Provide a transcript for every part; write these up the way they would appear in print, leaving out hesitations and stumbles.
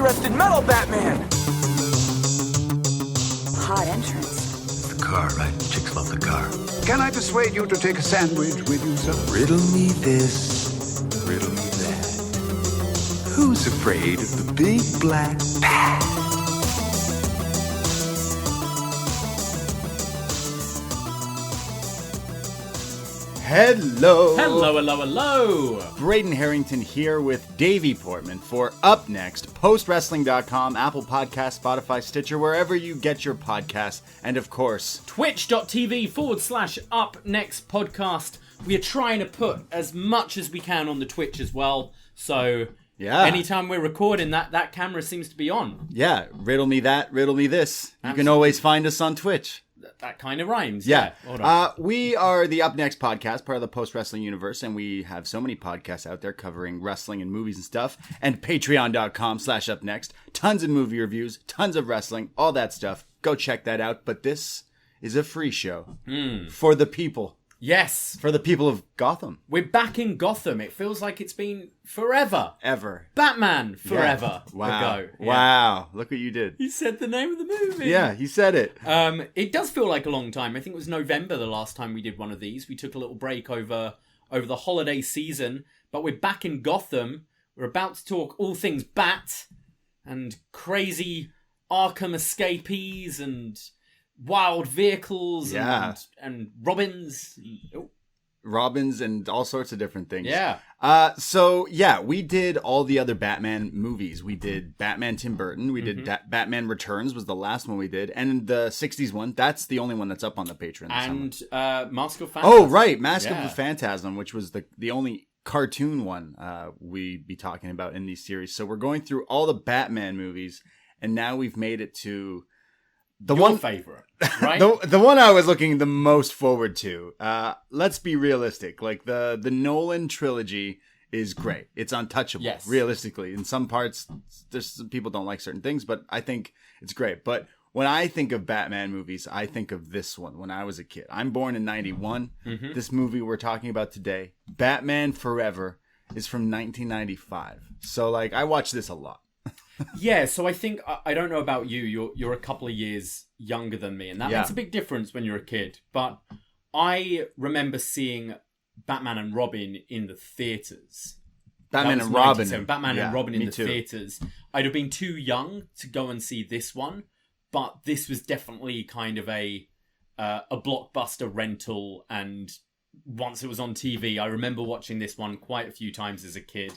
interested metal Batman. Hot entrance. The car, right? Chicks love the car. Can I persuade you to take a sandwich with you, sir? Riddle me this, riddle me that. Who's afraid of the big black bat? Hello! Hello, hello, hello! Braden Herrington here with Davie Portman for upNXT, postwrestling.com, Apple Podcasts, Spotify, Stitcher, wherever you get your podcasts, and of course, Twitch.tv/upNXT podcast. We are trying to put as much as we can on the Twitch as well, so anytime we're recording, that camera seems to be on. Yeah, riddle me that, riddle me this. Absolutely. You can always find us on Twitch. That kind of rhymes. Yeah. Hold on. We are the upNXT podcast, part of the Post Wrestling universe, and we have so many podcasts out there covering wrestling and movies and stuff. And patreon.com/upNXT. Tons of movie reviews, tons of wrestling, all that stuff. Go check that out. But this is a free show for the people. Yes. For the people of Gotham. We're back in Gotham. It feels like it's been forever. Ever. Batman forever. Yeah. Wow. Ago. Yeah. Wow. Look what you did. He said the name of the movie. Yeah, he said it. It does feel like a long time. I think it was November the last time we did one of these. We took a little break over the holiday season, but we're back in Gotham. We're about to talk all things Bat and crazy Arkham escapees and wild vehicles and Robins. Robins and all sorts of different things. Yeah. We did all the other Batman movies. We did Batman Tim Burton. We did Batman Returns was the last one we did. And the 60s one, that's the only one that's up on the Patreon. And Mask of Phantasm. Oh, right. Mask of the Phantasm, which was the only cartoon one we'd be talking about in these series. So we're going through all the Batman movies, and now we've made it to Your favorite, right? the one I was looking the most forward to. Let's be realistic. Like the Nolan trilogy is great. It's untouchable. Yes. Realistically, in some parts, there's some people don't like certain things, but I think it's great. But when I think of Batman movies, I think of this one. When I was a kid, I'm born in '91. This movie we're talking about today, Batman Forever, is from 1995. So like, I watched this a lot. Yeah, so I think, I don't know about you, you're a couple of years younger than me, and that makes a big difference when you're a kid, but I remember seeing Batman and Robin in the theatres. Batman and Robin in the theatres. I'd have been too young to go and see this one, but this was definitely kind of a blockbuster rental, and once it was on TV, I remember watching this one quite a few times as a kid.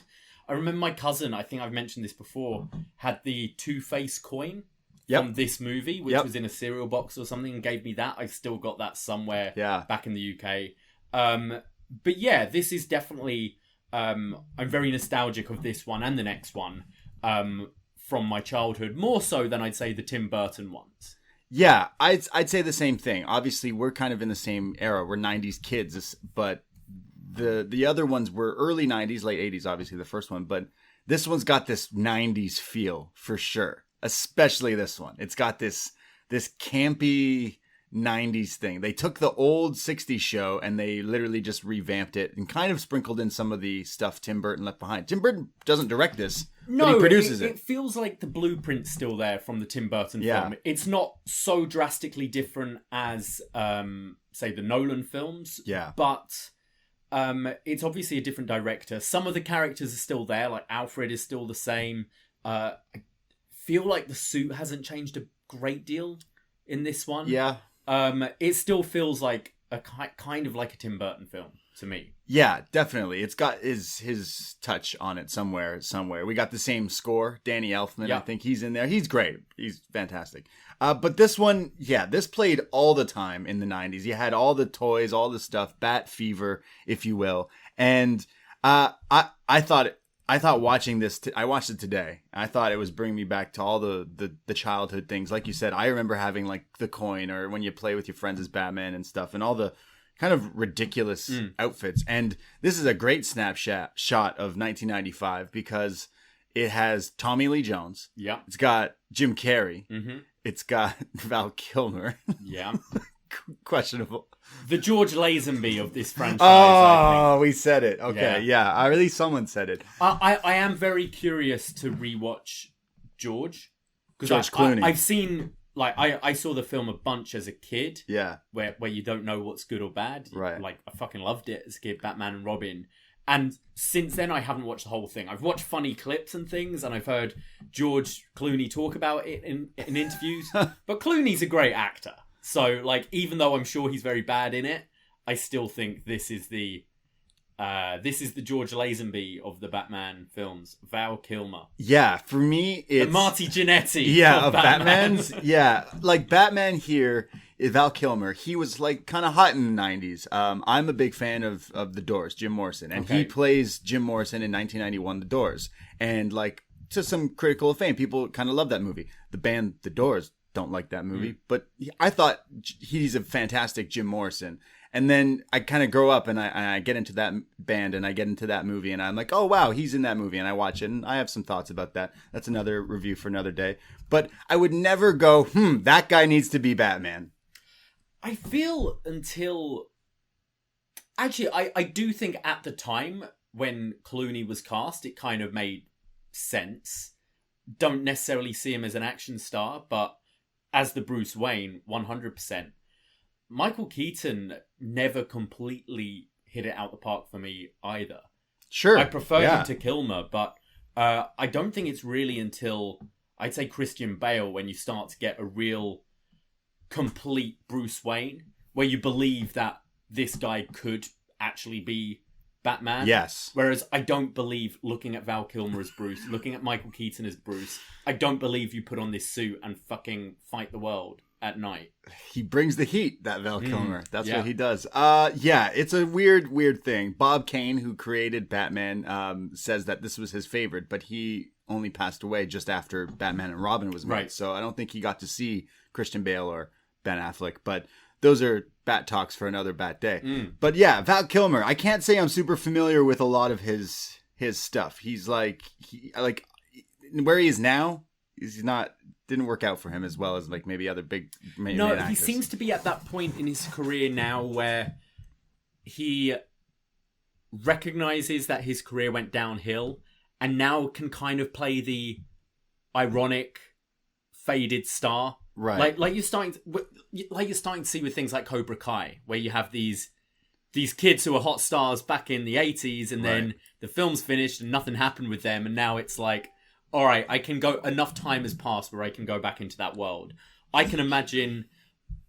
I remember my cousin, I think I've mentioned this before, had the Two-Face coin from this movie, which was in a cereal box or something, and gave me that. I've still got that somewhere back in the UK. But yeah, this is definitely... I'm very nostalgic of this one and the next one from my childhood, more so than I'd say the Tim Burton ones. Yeah, I'd say the same thing. Obviously, we're kind of in the same era. We're 90s kids, but... The other ones were early 90s, late 80s, obviously the first one, but this one's got this 90s feel for sure, especially this one. It's got this campy 90s thing. They took the old 60s show and they literally just revamped it and kind of sprinkled in some of the stuff Tim Burton left behind. Tim Burton doesn't direct this, but he produces it. It feels like the blueprint's still there from the Tim Burton film. It's not so drastically different as, say, the Nolan films, but... it's obviously a different director. Some of the characters are still there, like Alfred is still the same. I feel like the suit hasn't changed a great deal in this one. Yeah. It still feels like a kind of like a Tim Burton film to me. Yeah, definitely. It's got his touch on it somewhere. We got the same score. Danny Elfman, I think he's in there. He's great. He's fantastic. But this one, this played all the time in the 90s. You had all the toys, all the stuff, Bat Fever, if you will. And I thought watching this, I watched it today. I thought it was bringing me back to all the childhood things. Like you said, I remember having like the coin or when you play with your friends as Batman and stuff and all the kind of ridiculous outfits. And this is a great snapshot of 1995 because it has Tommy Lee Jones. Yeah. It's got Jim Carrey. Mm-hmm. It's got Val Kilmer. Yeah. Questionable. The George Lazenby of this franchise. Oh, we said it. Okay, yeah. At least someone said it. I am very curious to rewatch George. George Clooney. I've seen, like, I saw the film a bunch as a kid. Yeah. Where you don't know what's good or bad. Right. Like, I fucking loved it as a kid, Batman and Robin. And since then, I haven't watched the whole thing. I've watched funny clips and things, and I've heard George Clooney talk about it in interviews. But Clooney's a great actor. So, like, even though I'm sure he's very bad in it, I still think this is the George Lazenby of the Batman films, Val Kilmer. Yeah, for me, it's... The Marty Jannetty of Batman's. Yeah, like, Batman here... Val Kilmer, he was like kind of hot in the 90s. I'm a big fan of The Doors, Jim Morrison, and he plays Jim Morrison in 1991, The Doors, and like to some critical acclaim. People kind of love that movie. The band The Doors don't like that movie, but I thought he's a fantastic Jim Morrison. And then I kind of grow up and I get into that band and I get into that movie and I'm like, oh wow, he's in that movie, and I watch it and I have some thoughts about that. That's another review for another day. But I would never go, that guy needs to be Batman. I feel until... Actually, I do think at the time when Clooney was cast, it kind of made sense. Don't necessarily see him as an action star, but as the Bruce Wayne, 100%. Michael Keaton never completely hit it out the park for me either. Sure. I prefer him to Kilmer, but I don't think it's really until, I'd say, Christian Bale when you start to get a real... complete Bruce Wayne, where you believe that this guy could actually be Batman. Yes. Whereas I don't believe, looking at Val Kilmer as Bruce, looking at Michael Keaton as Bruce, I don't believe you put on this suit and fucking fight the world at night. He brings the heat, that Val Kilmer. That's what he does. It's a weird thing. Bob Kane, who created Batman, says that this was his favorite, but he only passed away just after Batman and Robin was made. Right. So I don't think he got to see Christian Bale or Ben Affleck, but those are Bat talks for another Bat day. But yeah, Val Kilmer, I can't say I'm super familiar with a lot of his stuff. He's like where he is now, didn't work out for him as well as like maybe other big main actors. He seems to be at that point in his career now where he recognizes that his career went downhill and now can kind of play the ironic faded star. Right. Like you're starting to see with things like Cobra Kai, where you have these kids who are hot stars back in the 80s, and then the film's finished and nothing happened with them, and now it's like, all right, I can go. Enough time has passed where I can go back into that world. I can imagine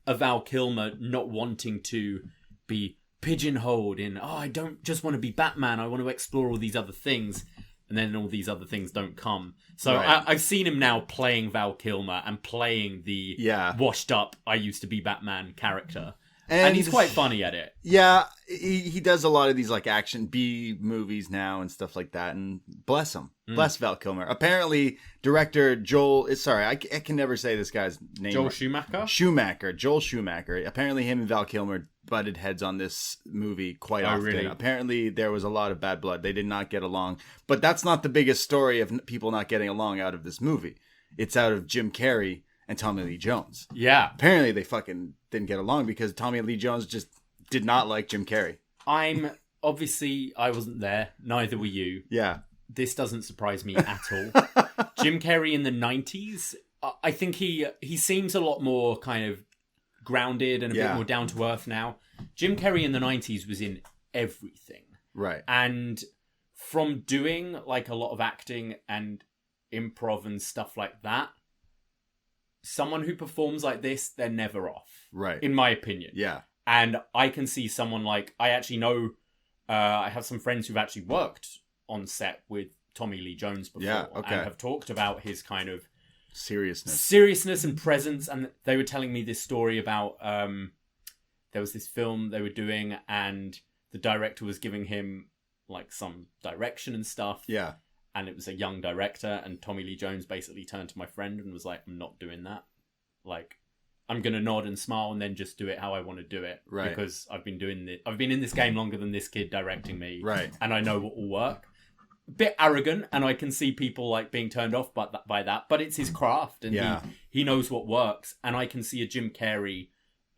a Val Kilmer not wanting to be pigeonholed in, I don't just want to be Batman. I want to explore all these other things. And then all these other things don't come. So I've seen him now playing Val Kilmer and playing the washed up, I used to be Batman character. And he's quite funny at it. Yeah, he does a lot of these like action B movies now and stuff like that. And bless him. Bless Val Kilmer. Apparently, director Joel... I can never say this guy's name. Joel Schumacher? Joel Schumacher. Apparently, him and Val Kilmer butted heads on this movie quite often. Really? Apparently, there was a lot of bad blood. They did not get along. But that's not the biggest story of people not getting along out of this movie. It's out of Jim Carrey and Tommy Lee Jones. Yeah. Apparently, they fucking didn't get along because Tommy Lee Jones just did not like Jim Carrey. Obviously, I wasn't there. Neither were you. Yeah. This doesn't surprise me at all. Jim Carrey in the 90s, I think he seems a lot more kind of grounded and a bit more down to earth now. Jim Carrey in the 90s was in everything. Right. And from doing like a lot of acting and improv and stuff like that, someone who performs like this, they're never off. Right. In my opinion. Yeah. And I can see someone like, I actually know, I have some friends who've actually worked on set with Tommy Lee Jones before and have talked about his kind of seriousness and presence. And they were telling me this story about there was this film they were doing and the director was giving him like some direction and stuff. Yeah. And it was a young director, and Tommy Lee Jones basically turned to my friend and was like, I'm not doing that. Like, I'm going to nod and smile and then just do it how I want to do it. Right. Because I've been in this game longer than this kid directing me. Right. And I know what will work. A bit arrogant, and I can see people like being turned off by that, but it's his craft, and he knows what works. And I can see a Jim Carrey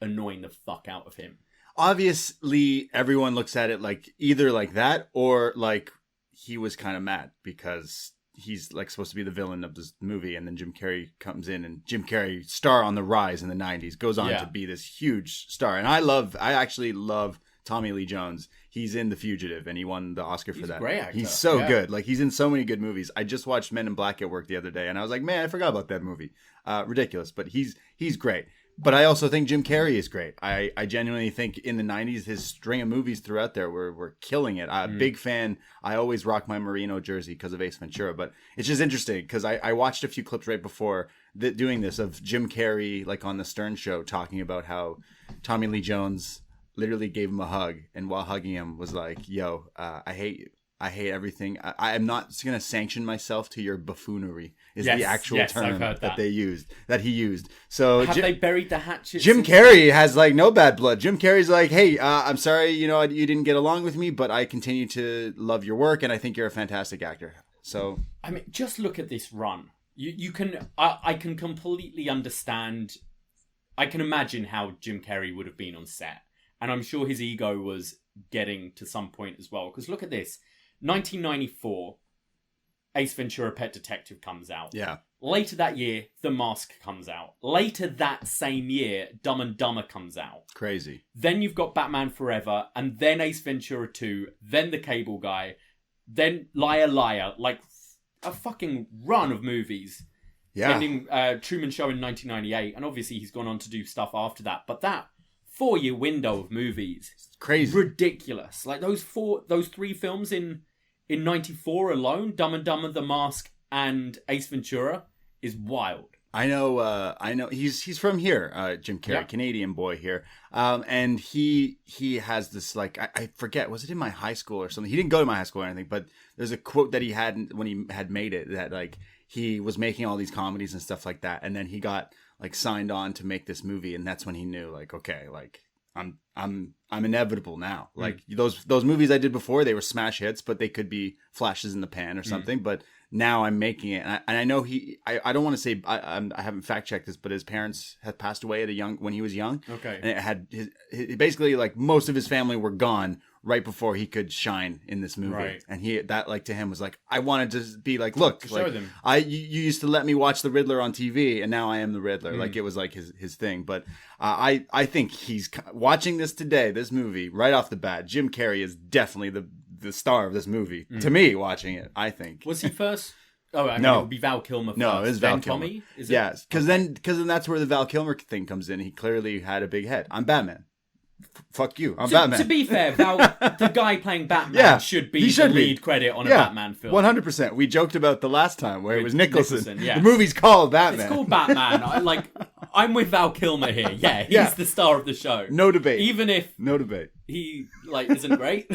annoying the fuck out of him. Obviously, everyone looks at it like either like that or like he was kind of mad because he's like supposed to be the villain of this movie, and then Jim Carrey comes in, and Jim Carrey, star on the rise in the 90s, goes on to be this huge star. And I actually love Tommy Lee Jones. He's in The Fugitive, and he won the Oscar for that. He's a great actor. He's so good. Like, he's in so many good movies. I just watched Men in Black at work the other day, and I was like, man, I forgot about that movie. Ridiculous, but he's great. But I also think Jim Carrey is great. I genuinely think in the 90s, his string of movies throughout there were killing it. Big fan. I always rock my Merino jersey because of Ace Ventura. But it's just interesting because I watched a few clips right before doing this of Jim Carrey, like on the Stern Show, talking about how Tommy Lee Jones literally gave him a hug. And while hugging him was like, yo, I hate you. I hate everything. I am not going to sanction myself to your buffoonery is the actual term that he used. So have they buried the hatchet? Jim Carrey has like no bad blood. Jim Carrey's like, hey, I'm sorry, you didn't get along with me, but I continue to love your work, and I think you're a fantastic actor. So I mean, just look at this run. You can I can completely understand. I can imagine how Jim Carrey would have been on set, and I'm sure his ego was getting to some point as well. Because look at this. 1994, Ace Ventura: Pet Detective comes out. Yeah. Later that year, The Mask comes out. Later that same year, Dumb and Dumber comes out. Crazy. Then you've got Batman Forever, and then Ace Ventura 2, then The Cable Guy, then Liar Liar. Like, a fucking run of movies. Yeah. Ending Truman Show in 1998, and obviously he's gone on to do stuff after that. But that 4-year window of movies, crazy, ridiculous. Like those 3 films in 94 alone, Dumb and Dumber, The Mask, and Ace Ventura, is wild. I know. He's from here, Jim Carrey, Canadian boy here, and he has this, like, I forget, was it in my high school or something? He didn't go to my high school or anything, but there's a quote that he had when he had made it that like he was making all these comedies and stuff like that, and then he got like signed on to make this movie, and that's when he knew, like, okay, like I'm inevitable now. Like those movies I did before, they were smash hits, but they could be flashes in the pan or something. But now I'm making it, and I know I don't want to say I haven't fact checked this, but his parents had passed away when he was young. Okay, and it had his basically like most of his family were gone right before he could shine in this movie. Right. And that like to him was like, I wanted to be like, look, show them. You used to let me watch the Riddler on TV, and now I am the Riddler. Like it was like his thing. But I think he's watching this today, this movie right off the bat. Jim Carrey is definitely the star of this movie to me. Watching it, I think. Was he first? Oh, I mean, no, it would be Val Kilmer first. No, it's Val Kilmer. Tommy? Is it? Yes, because then that's where the Val Kilmer thing comes in. He clearly had a big head. I'm Batman. Fuck you. I'm Batman. To be fair, the guy playing Batman should be the lead credit on a Batman film. 100%. We joked about the last time where it was Nicholson. Yeah. The movie's called Batman. It's called Batman. I'm with Val Kilmer here. Yeah, he's the star of the show. No debate. Even if no debate. He isn't great.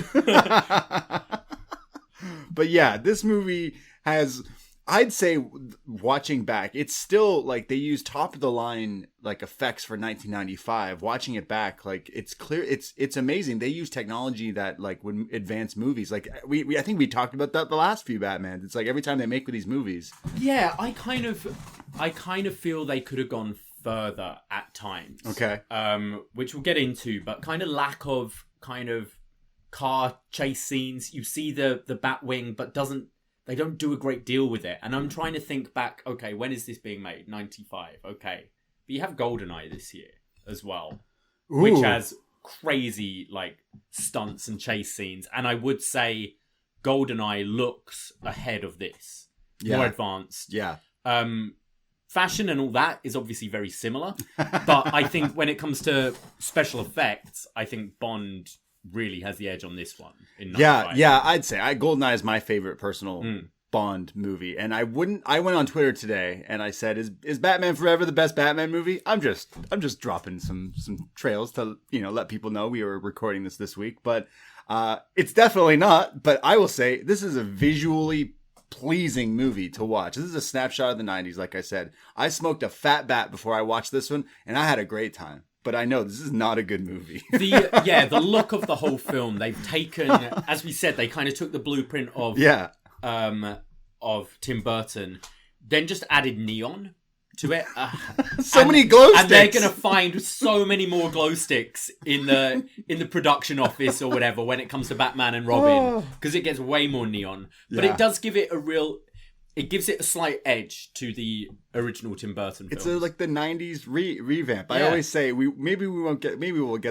But yeah, this movie has, I'd say, watching back, it's still like they use top of the line like effects for 1995. Watching it back, like it's clear, it's amazing. They use technology that like would advance movies. Like I think we talked about that the last few Batmans. It's like every time they make these movies. Yeah, I kind of feel they could have gone further at times. Okay. Which we'll get into, but kind of lack of kind of car chase scenes. You see the Batwing, but they don't do a great deal with it. And I'm trying to think back, okay, when is this being made? 95, okay. But you have GoldenEye this year as well, which has crazy, like, stunts and chase scenes. And I would say GoldenEye looks ahead of this. Yeah. More advanced. Yeah. Fashion and all that is obviously very similar. But I think when it comes to special effects, I think Bond really has the edge on this one. Yeah, I'd say GoldenEye is my favorite personal Bond movie, and I went on Twitter today and I said, "Is Batman Forever the best Batman movie?" I'm just dropping some trails to let people know we were recording this week, but it's definitely not. But I will say this is a visually pleasing movie to watch. This is a snapshot of the 90s. Like I said, I smoked a fat bat before I watched this one, and I had a great time. But I know this is not a good movie. The look of the whole film, they've taken, as we said, they kind of took the blueprint of Tim Burton, then just added neon to it. Many glow sticks. And they're going to find so many more glow sticks in the production office or whatever when it comes to Batman and Robin, because it gets way more neon. But it does give it it gives it a slight edge to the original Tim Burton films. It's like the 90s revamp. I always say maybe we'll get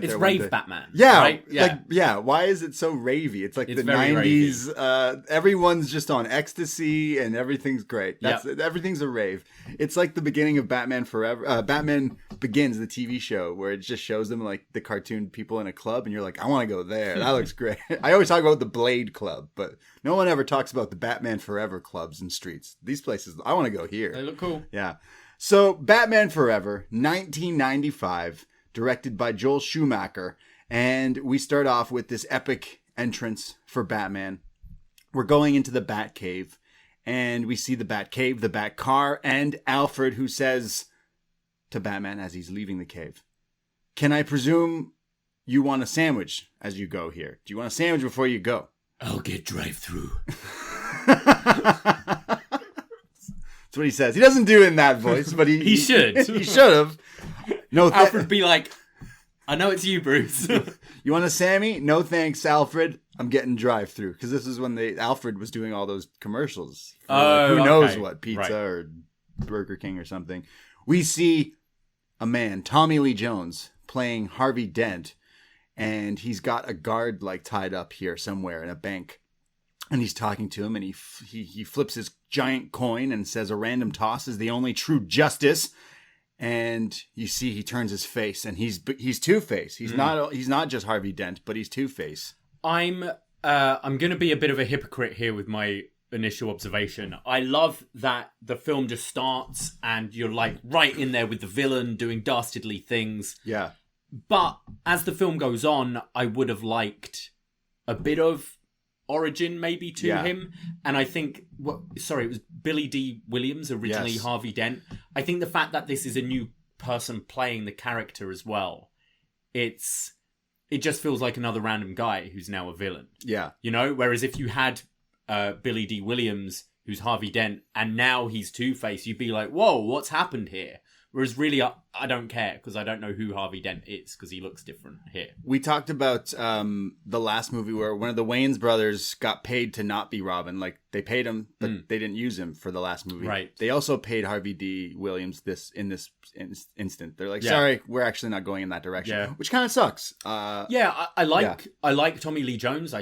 it's there. rave Batman. Yeah, right? Yeah. Why is it so ravey? It's like the 90s. Everyone's just on ecstasy and everything's great. Everything's a rave. It's like the beginning of Batman Forever. Batman Begins, the TV show, where it just shows them like the cartoon people in a club, and you're like, I want to go there. That looks great. I always talk about the Blade Club, but no one ever talks about the Batman Forever clubs and streets. These places, I want to go here. They look cool. Yeah. So Batman Forever, 1995, directed by Joel Schumacher. And we start off with this epic entrance for Batman. We're going into the Batcave, and we see the Batcave, the Batcar, and Alfred, who says to Batman as he's leaving the cave, "Can I presume you want a sandwich as you go here? Do you want a sandwich before you go?" "I'll get drive-through." That's what he says. He doesn't do it in that voice, but he should. He should have. No, Alfred be like, "I know it's you, Bruce." "You want a Sammy?" "No thanks, Alfred. I'm getting drive-through." Because this is when Alfred was doing all those commercials. For, who knows what, pizza or Burger King or something. We see a man, Tommy Lee Jones, playing Harvey Dent, and he's got a guard like tied up here somewhere in a bank. And he's talking to him, and he flips his giant coin and says a random toss is the only true justice. And you see he turns his face, and he's Two-Face. He's not just Harvey Dent, but he's Two-Face. I'm going to be a bit of a hypocrite here with my initial observation. I love that the film just starts and you're like right in there with the villain doing dastardly things. Yeah. But as the film goes on, I would have liked a bit of origin maybe to him. And I think it was Billy D. Williams, originally Harvey Dent. I think the fact that this is a new person playing the character as well, it just feels like another random guy who's now a villain. Yeah. You know, whereas if you had Billy D. Williams, who's Harvey Dent, and now he's Two-Face, you'd be like, whoa, what's happened here? Whereas really, I don't care, because I don't know who Harvey Dent is, because he looks different here. We talked about the last movie where one of the Wayans brothers got paid to not be Robin. Like, they paid him, but they didn't use him for the last movie. Right. They also paid Harvey D. Williams in this instant. They're like, sorry, we're actually not going in that direction, which kind of sucks. I like Tommy Lee Jones,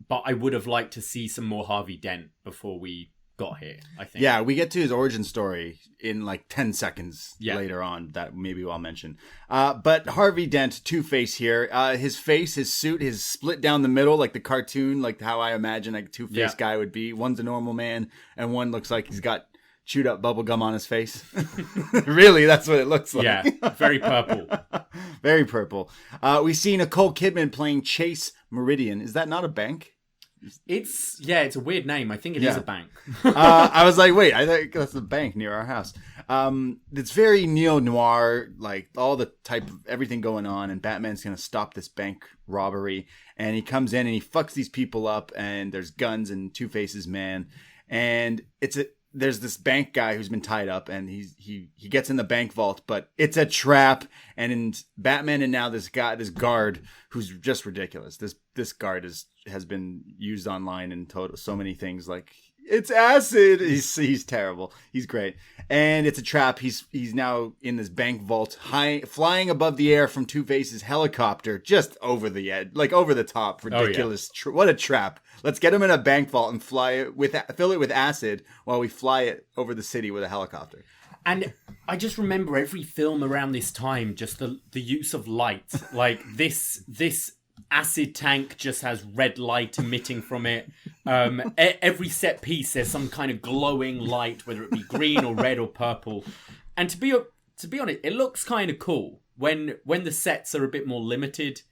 but I would have liked to see some more Harvey Dent before we got here, I think. Yeah, we get to his origin story in like 10 seconds later on that maybe I'll mention. But Harvey Dent, Two-Face here, his face, his suit is split down the middle like the cartoon, like how I imagine like a Two-Face guy would be. One's a normal man and one looks like he's got chewed up bubble gum on his face. Really, that's what it looks like. Yeah, very purple. Very purple. We see Nicole Kidman playing Chase Meridian. Is that not a bank? It's a weird name. I think it is a bank. I was like, wait, I think that's the bank near our house. It's very neo-noir, like all the type of everything going on, and Batman's going to stop this bank robbery, and he comes in and he fucks these people up, and there's guns and Two-Face's man, and there's this bank guy who's been tied up, and he gets in the bank vault, but it's a trap. And Batman and now this guard who's just ridiculous. This guard has been used online in so many things, like it's acid. He's terrible. He's great, and it's a trap. He's now in this bank vault, flying above the air from Two-Face's helicopter, just over the edge, like over the top. Ridiculous. Oh, yeah. What a trap. Let's get him in a bank vault and fill it with acid while we fly it over the city with a helicopter. And I just remember every film around this time, just the use of light. Like this acid tank just has red light emitting from it. Every set piece, there's some kind of glowing light, whether it be green or red or purple. And to be honest, it looks kind of cool when the sets are a bit more limited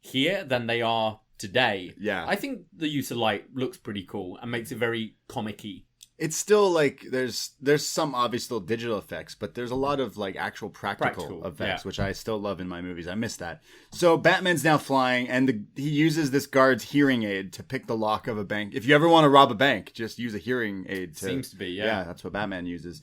here than they are today. Yeah. I think the use of light looks pretty cool and makes it very comic-y. It's still like there's some obvious still digital effects, but there's a lot of like actual practical effects, which I still love in my movies. I miss that. So Batman's now flying, and he uses this guard's hearing aid to pick the lock of a bank. If you ever want to rob a bank, just use a hearing aid. Seems to be, yeah. That's what Batman uses.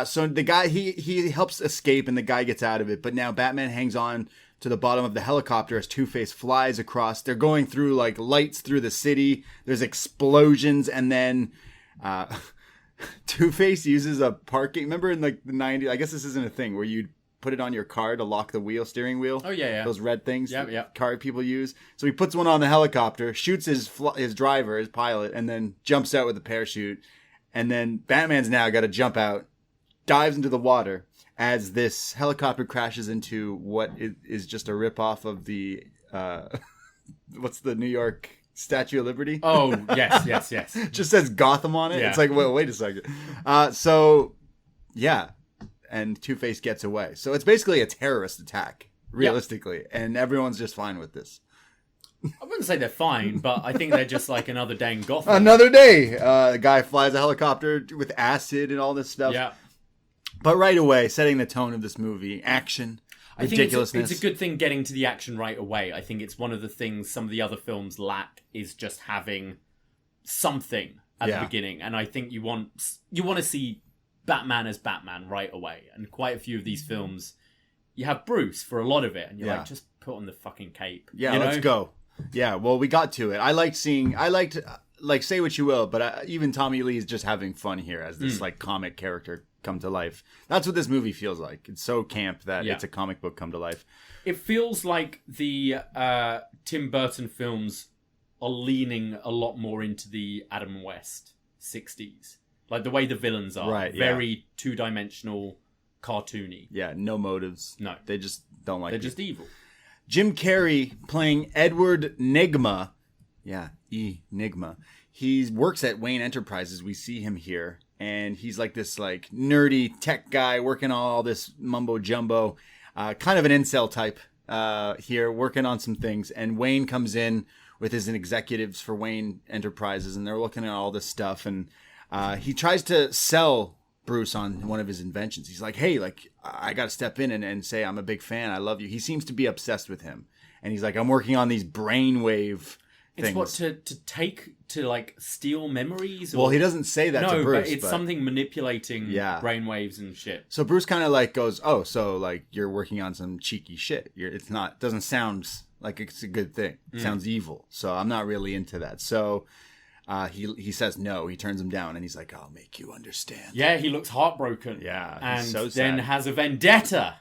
So the guy he helps escape, and the guy gets out of it. But now Batman hangs on to the bottom of the helicopter as Two-Face flies across. They're going through like lights through the city. There's explosions, and then Two-Face uses a parking... Remember in like the 90s? I guess this isn't a thing where you'd put it on your car to lock the steering wheel. Oh, yeah. Those red things that car people use. So he puts one on the helicopter, shoots his driver, his pilot, and then jumps out with a parachute. And then Batman's now got to jump out, dives into the water as this helicopter crashes into what is just a ripoff of the... what's the New York Statue of Liberty? Oh, yes. Just says Gotham on it. Yeah. It's like, well, wait a second. So, yeah. And Two-Face gets away. So it's basically a terrorist attack, realistically. And everyone's just fine with this. I wouldn't say they're fine, but I think they're just like another day in Gotham. Another day. The guy flies a helicopter with acid and all this stuff. Yeah. But right away, setting the tone of this movie, action, ridiculousness. I think it's a good thing getting to the action right away. I think it's one of the things some of the other films lack is just having something at the beginning. And I think you want to see Batman as Batman right away. And quite a few of these films, you have Bruce for a lot of it. And you're like, just put on the fucking cape. Yeah, let's go. Yeah, well, we got to it. I liked, say what you will, but even Tommy Lee's just having fun here as this like comic character come to life. That's what this movie feels like. It's so camp that it's a comic book come to life. It feels like the Tim Burton films are leaning a lot more into the Adam West 60s. Like the way the villains are. Right, very two-dimensional, cartoony. Yeah, no motives. No. They just don't like They're just evil. Jim Carrey playing Edward Nygma. Yeah, Nygma. He works at Wayne Enterprises. We see him here. And he's like this like nerdy tech guy working on all this mumbo jumbo. Kind of an incel type here, working on some things. And Wayne comes in with his executives for Wayne Enterprises. And they're looking at all this stuff. And he tries to sell Bruce on one of his inventions. He's like, hey, like I got to step in and say I'm a big fan. I love you. He seems to be obsessed with him. And he's like, I'm working on these brainwave things. It's what to like steal memories? Or... Well, he doesn't say that to Bruce. But it's something manipulating brainwaves and shit. So Bruce kind of like goes, oh, so like you're working on some cheeky shit. Doesn't sound like it's a good thing. It sounds evil. So I'm not really into that. So he says no. He turns him down and he's like, I'll make you understand. Yeah, he looks heartbroken. Yeah, and so then has a vendetta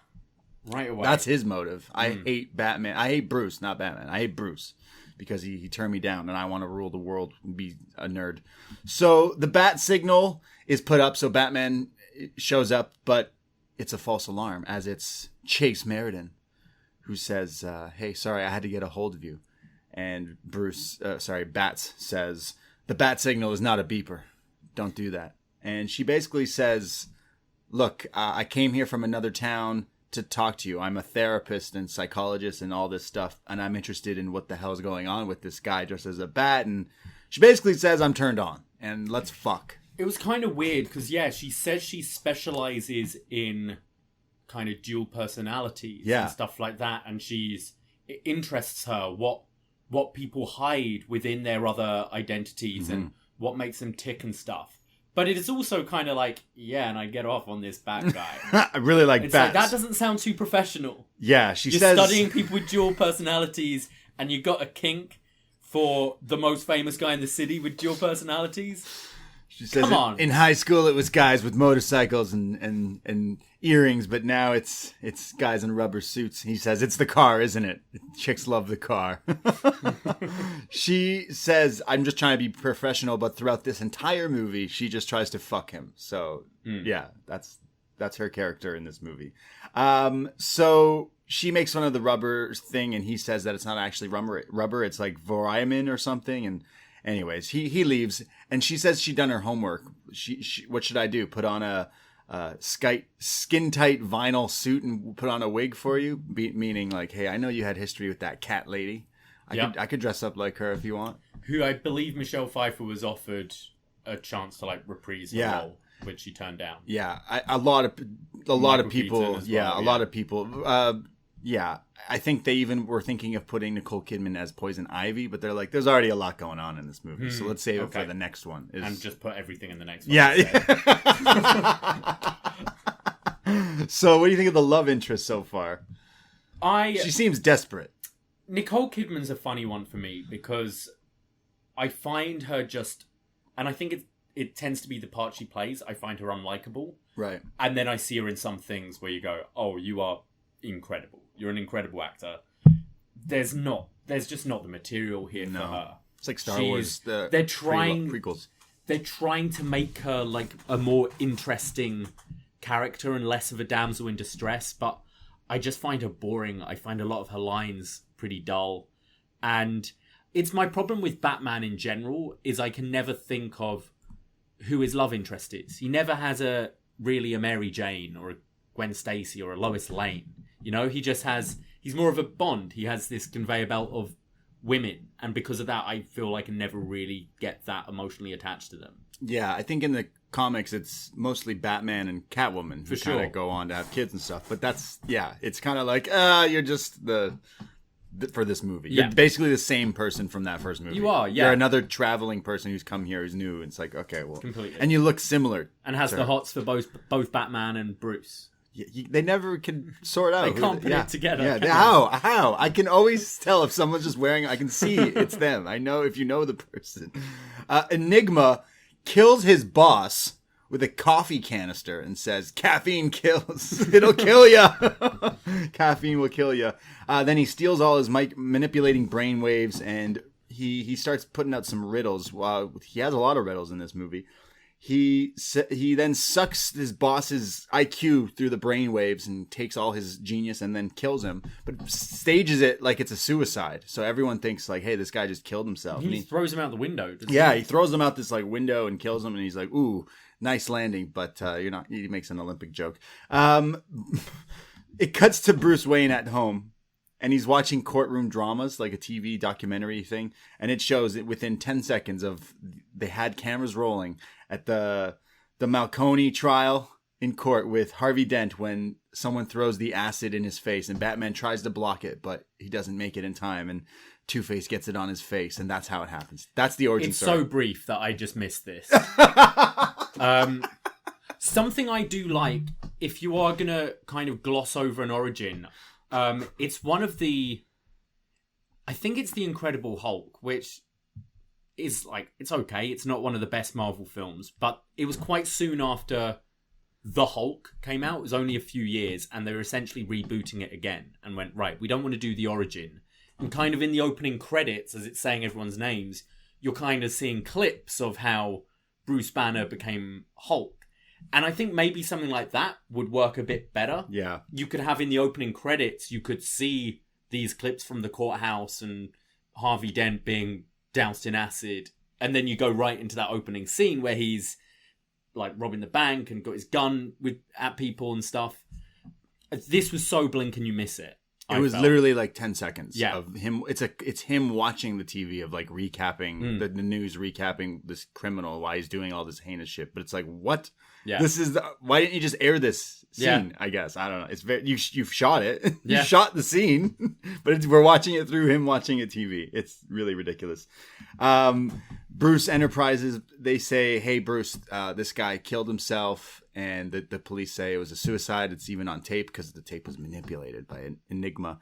right away. That's his motive. I hate Batman. I hate Bruce, not Batman. I hate Bruce because he turned me down and I want to rule the world and be a nerd. So the bat signal is put up so Batman shows up, but it's a false alarm as it's Chase Meriden who says, hey, sorry, I had to get a hold of you. And Bats says, the bat signal is not a beeper. Don't do that. And she basically says, look, I came here from another town to talk to you. I'm a therapist and psychologist and all this stuff, and I'm interested in what the hell's going on with this guy dressed as a bat. And she basically says, I'm turned on, and let's fuck. It was kind of weird, because, she says she specializes in kind of dual personalities and stuff like that, and it interests her what people hide within their other identities and what makes them tick and stuff. But it is also kind of like, and I get off on this bat guy. I really like it's bats. Like, that doesn't sound too professional. Yeah, You're says... studying people with dual personalities and you got a kink for the most famous guy in the city with dual personalities. She says, come on. In high school, it was guys with motorcycles and earrings, but now it's guys in rubber suits. He says, it's the car, isn't it? Chicks love the car. She says, I'm just trying to be professional, but throughout this entire movie, she just tries to fuck him. So, that's her character in this movie. So she makes fun of the rubber thing, and he says that it's not actually rubber. It's like Voriamin or something, and anyways, he leaves, and she says she'd done her homework. She what should I do? Put on a skin tight vinyl suit and put on a wig for you? Meaning like, hey, I know you had history with that cat lady. I could dress up like her if you want. Who I believe Michelle Pfeiffer was offered a chance to like reprise the role, which she turned down. Yeah, a lot of people. A lot of people. I think they even were thinking of putting Nicole Kidman as Poison Ivy, but they're like, there's already a lot going on in this movie, so let's save it for the next one. And just put everything in the next one. Yeah. So what do you think of the love interest so far? She seems desperate. Nicole Kidman's a funny one for me because I find her just... And I think it tends to be the part she plays. I find her unlikable. Right. And then I see her in some things where you go, oh, you are incredible. You're an incredible actor. There's just not the material here for her. It's like Star Wars. They're trying prequels. They're trying to make her like a more interesting character and less of a damsel in distress, but I just find her boring. I find a lot of her lines pretty dull. And it's my problem with Batman in general is I can never think of who his love interest is. He never has really a Mary Jane or a Gwen Stacy or a Lois Lane. You know, he's more of a Bond. He has this conveyor belt of women. And because of that, I feel like I can never really get that emotionally attached to them. Yeah, I think in the comics, it's mostly Batman and Catwoman who kind of go on to have kids and stuff. But it's kind of like, you're just for this movie. Yeah. You're basically the same person from that first movie. You are, yeah. You're another traveling person who's come here who's new. It's like, okay, well. Completely. And you look similar. And has the hots for both Batman and Bruce. They never can sort out. They can't put it together. Yeah, how? I can always tell if someone's just wearing. I can see it's them. I know if you know the person. Enigma kills his boss with a coffee canister and says, "Caffeine kills. It'll kill you. Caffeine will kill you." Then he steals all his manipulating brain waves, and he starts putting out some riddles. He has a lot of riddles in this movie. He then sucks his boss's IQ through the brainwaves and takes all his genius and then kills him, but stages it like it's a suicide. So everyone thinks like, hey, this guy just killed himself. He throws him out the window. He throws him out this like window and kills him, and he's like, ooh, nice landing, but you're not. He makes an Olympic joke. It cuts to Bruce Wayne at home. And he's watching courtroom dramas, like a TV documentary thing. And it shows it within 10 seconds of they had cameras rolling at the Malconey trial in court with Harvey Dent when someone throws the acid in his face and Batman tries to block it, but he doesn't make it in time. And Two-Face gets it on his face. And that's how it happens. That's the origin story. It's so brief that I just missed this. Something I do like, if you are going to kind of gloss over an origin... it's one of I think it's The Incredible Hulk, which is like, it's okay. It's not one of the best Marvel films, but it was quite soon after The Hulk came out. It was only a few years, and they were essentially rebooting it again and went, right, we don't want to do the origin. And kind of in the opening credits, as it's saying everyone's names, you're kind of seeing clips of how Bruce Banner became Hulk. And I think maybe something like that would work a bit better. Yeah. You could have in the opening credits, you could see these clips from the courthouse and Harvey Dent being doused in acid. And then you go right into that opening scene where he's like robbing the bank and got his gun at people and stuff. This was so blink and you miss it. It was literally like 10 seconds Yeah. of him. It's him watching the TV of like recapping the news, recapping this criminal, why he's doing all this heinous shit. But it's like, what? Yeah. This is why didn't you just air this scene? Yeah. I guess I don't know. It's very you've shot it. Yeah. You shot the scene, but we're watching it through him watching it TV. It's really ridiculous. Bruce Enterprises. They say, "Hey, Bruce, this guy killed himself." And the police say it was a suicide. It's even on tape because the tape was manipulated by an Enigma.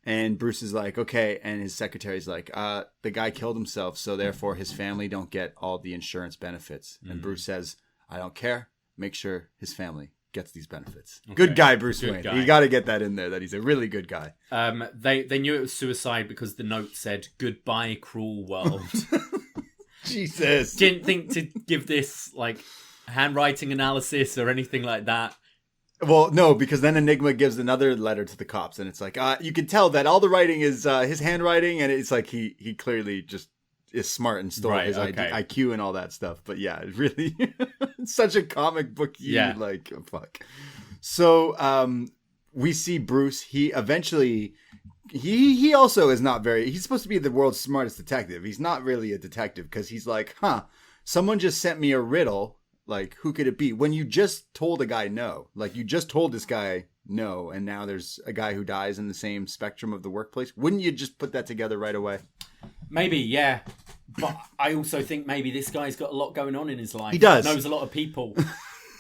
And Bruce is like, okay. And his secretary's like, the guy killed himself, so therefore his family don't get all the insurance benefits. And Bruce says, I don't care. Make sure his family gets these benefits. Okay. Good guy, Bruce Wayne. You got to get that in there, that he's a really good guy. They knew it was suicide because the note said, "Goodbye, cruel world." Jesus. Didn't think to give this like handwriting analysis or anything like that. Well, no, because then Enigma gives another letter to the cops, and it's like you can tell that all the writing is his handwriting, and it's like he clearly just is smart and stole his IQ and all that stuff. But yeah, it really it's such a comic book. Like fuck. So we see Bruce. He eventually he also is not very. He's supposed to be the world's smartest detective. He's not really a detective because he's like, someone just sent me a riddle. Like, who could it be? When you just told a guy no. Like, you just told this guy no, and now there's a guy who dies in the same spectrum of the workplace. Wouldn't you just put that together right away? Maybe, yeah. But I also think maybe this guy's got a lot going on in his life. He does. Knows a lot of people.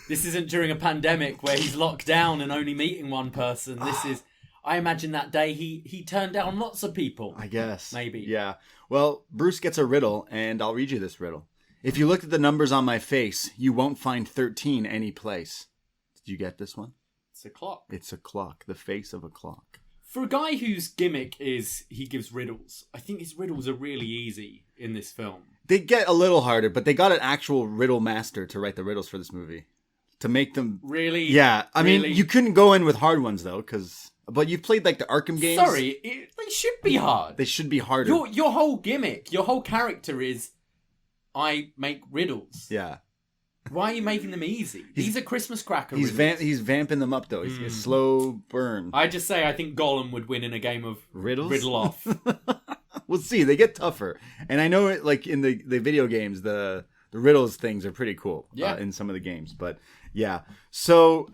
This isn't during a pandemic where he's locked down and only meeting one person. This is... I imagine that day he turned down lots of people. I guess. Maybe. Yeah. Well, Bruce gets a riddle, and I'll read you this riddle. If you looked at the numbers on my face, you won't find 13 any place. Did you get this one? It's a clock. It's a clock. The face of a clock. For a guy whose gimmick is he gives riddles, I think his riddles are really easy in this film. They get a little harder, but they got an actual riddle master to write the riddles for this movie. To make them... Really? Yeah. I Really? mean, you couldn't go in with hard ones, though, because... But you've played, like, the Arkham games. Sorry, they should be hard. They should be harder. Your whole gimmick, your whole character is, I make riddles. Yeah. Why are you making them easy? These are Christmas cracker riddles. He's vamping them up, though. He's a slow burn. I just say I think Gollum would win in a game of Riddles? Riddle Off. We'll see. They get tougher. And I know, like, in the video games, the riddles things are pretty cool. Yeah. In some of the games. But, yeah. So...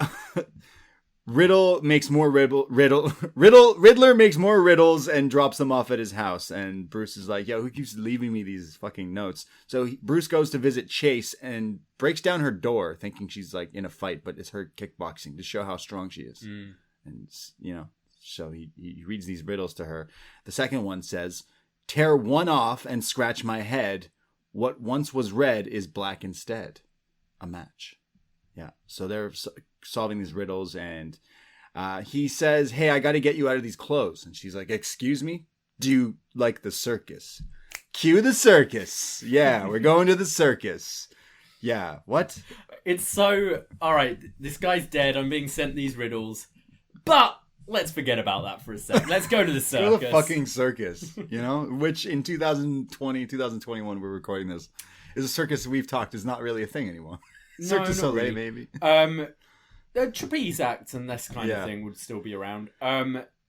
Riddle makes more Riddler makes more riddles and drops them off at his house. And Bruce is like, yo, who keeps leaving me these fucking notes? So Bruce goes to visit Chase and breaks down her door thinking she's like in a fight, but it's her kickboxing to show how strong she is. And, you know, so he reads these riddles to her. The second one says, tear one off and scratch my head. What once was red is black instead. A match. Yeah. So they're solving these riddles, and he says, hey, I got to get you out of these clothes. And she's like, excuse me? Do you like the circus? Cue the circus. Yeah, we're going to the circus. Yeah, what? It's so... All right, this guy's dead. I'm being sent these riddles. But let's forget about that for a second. Let's go to the circus. Go to the fucking circus, you know? Which in 2020, 2021, we're recording this, is a circus we've talked is not really a thing anymore. Cirque du Soleil, maybe. The trapeze acts and this kind of thing would still be around.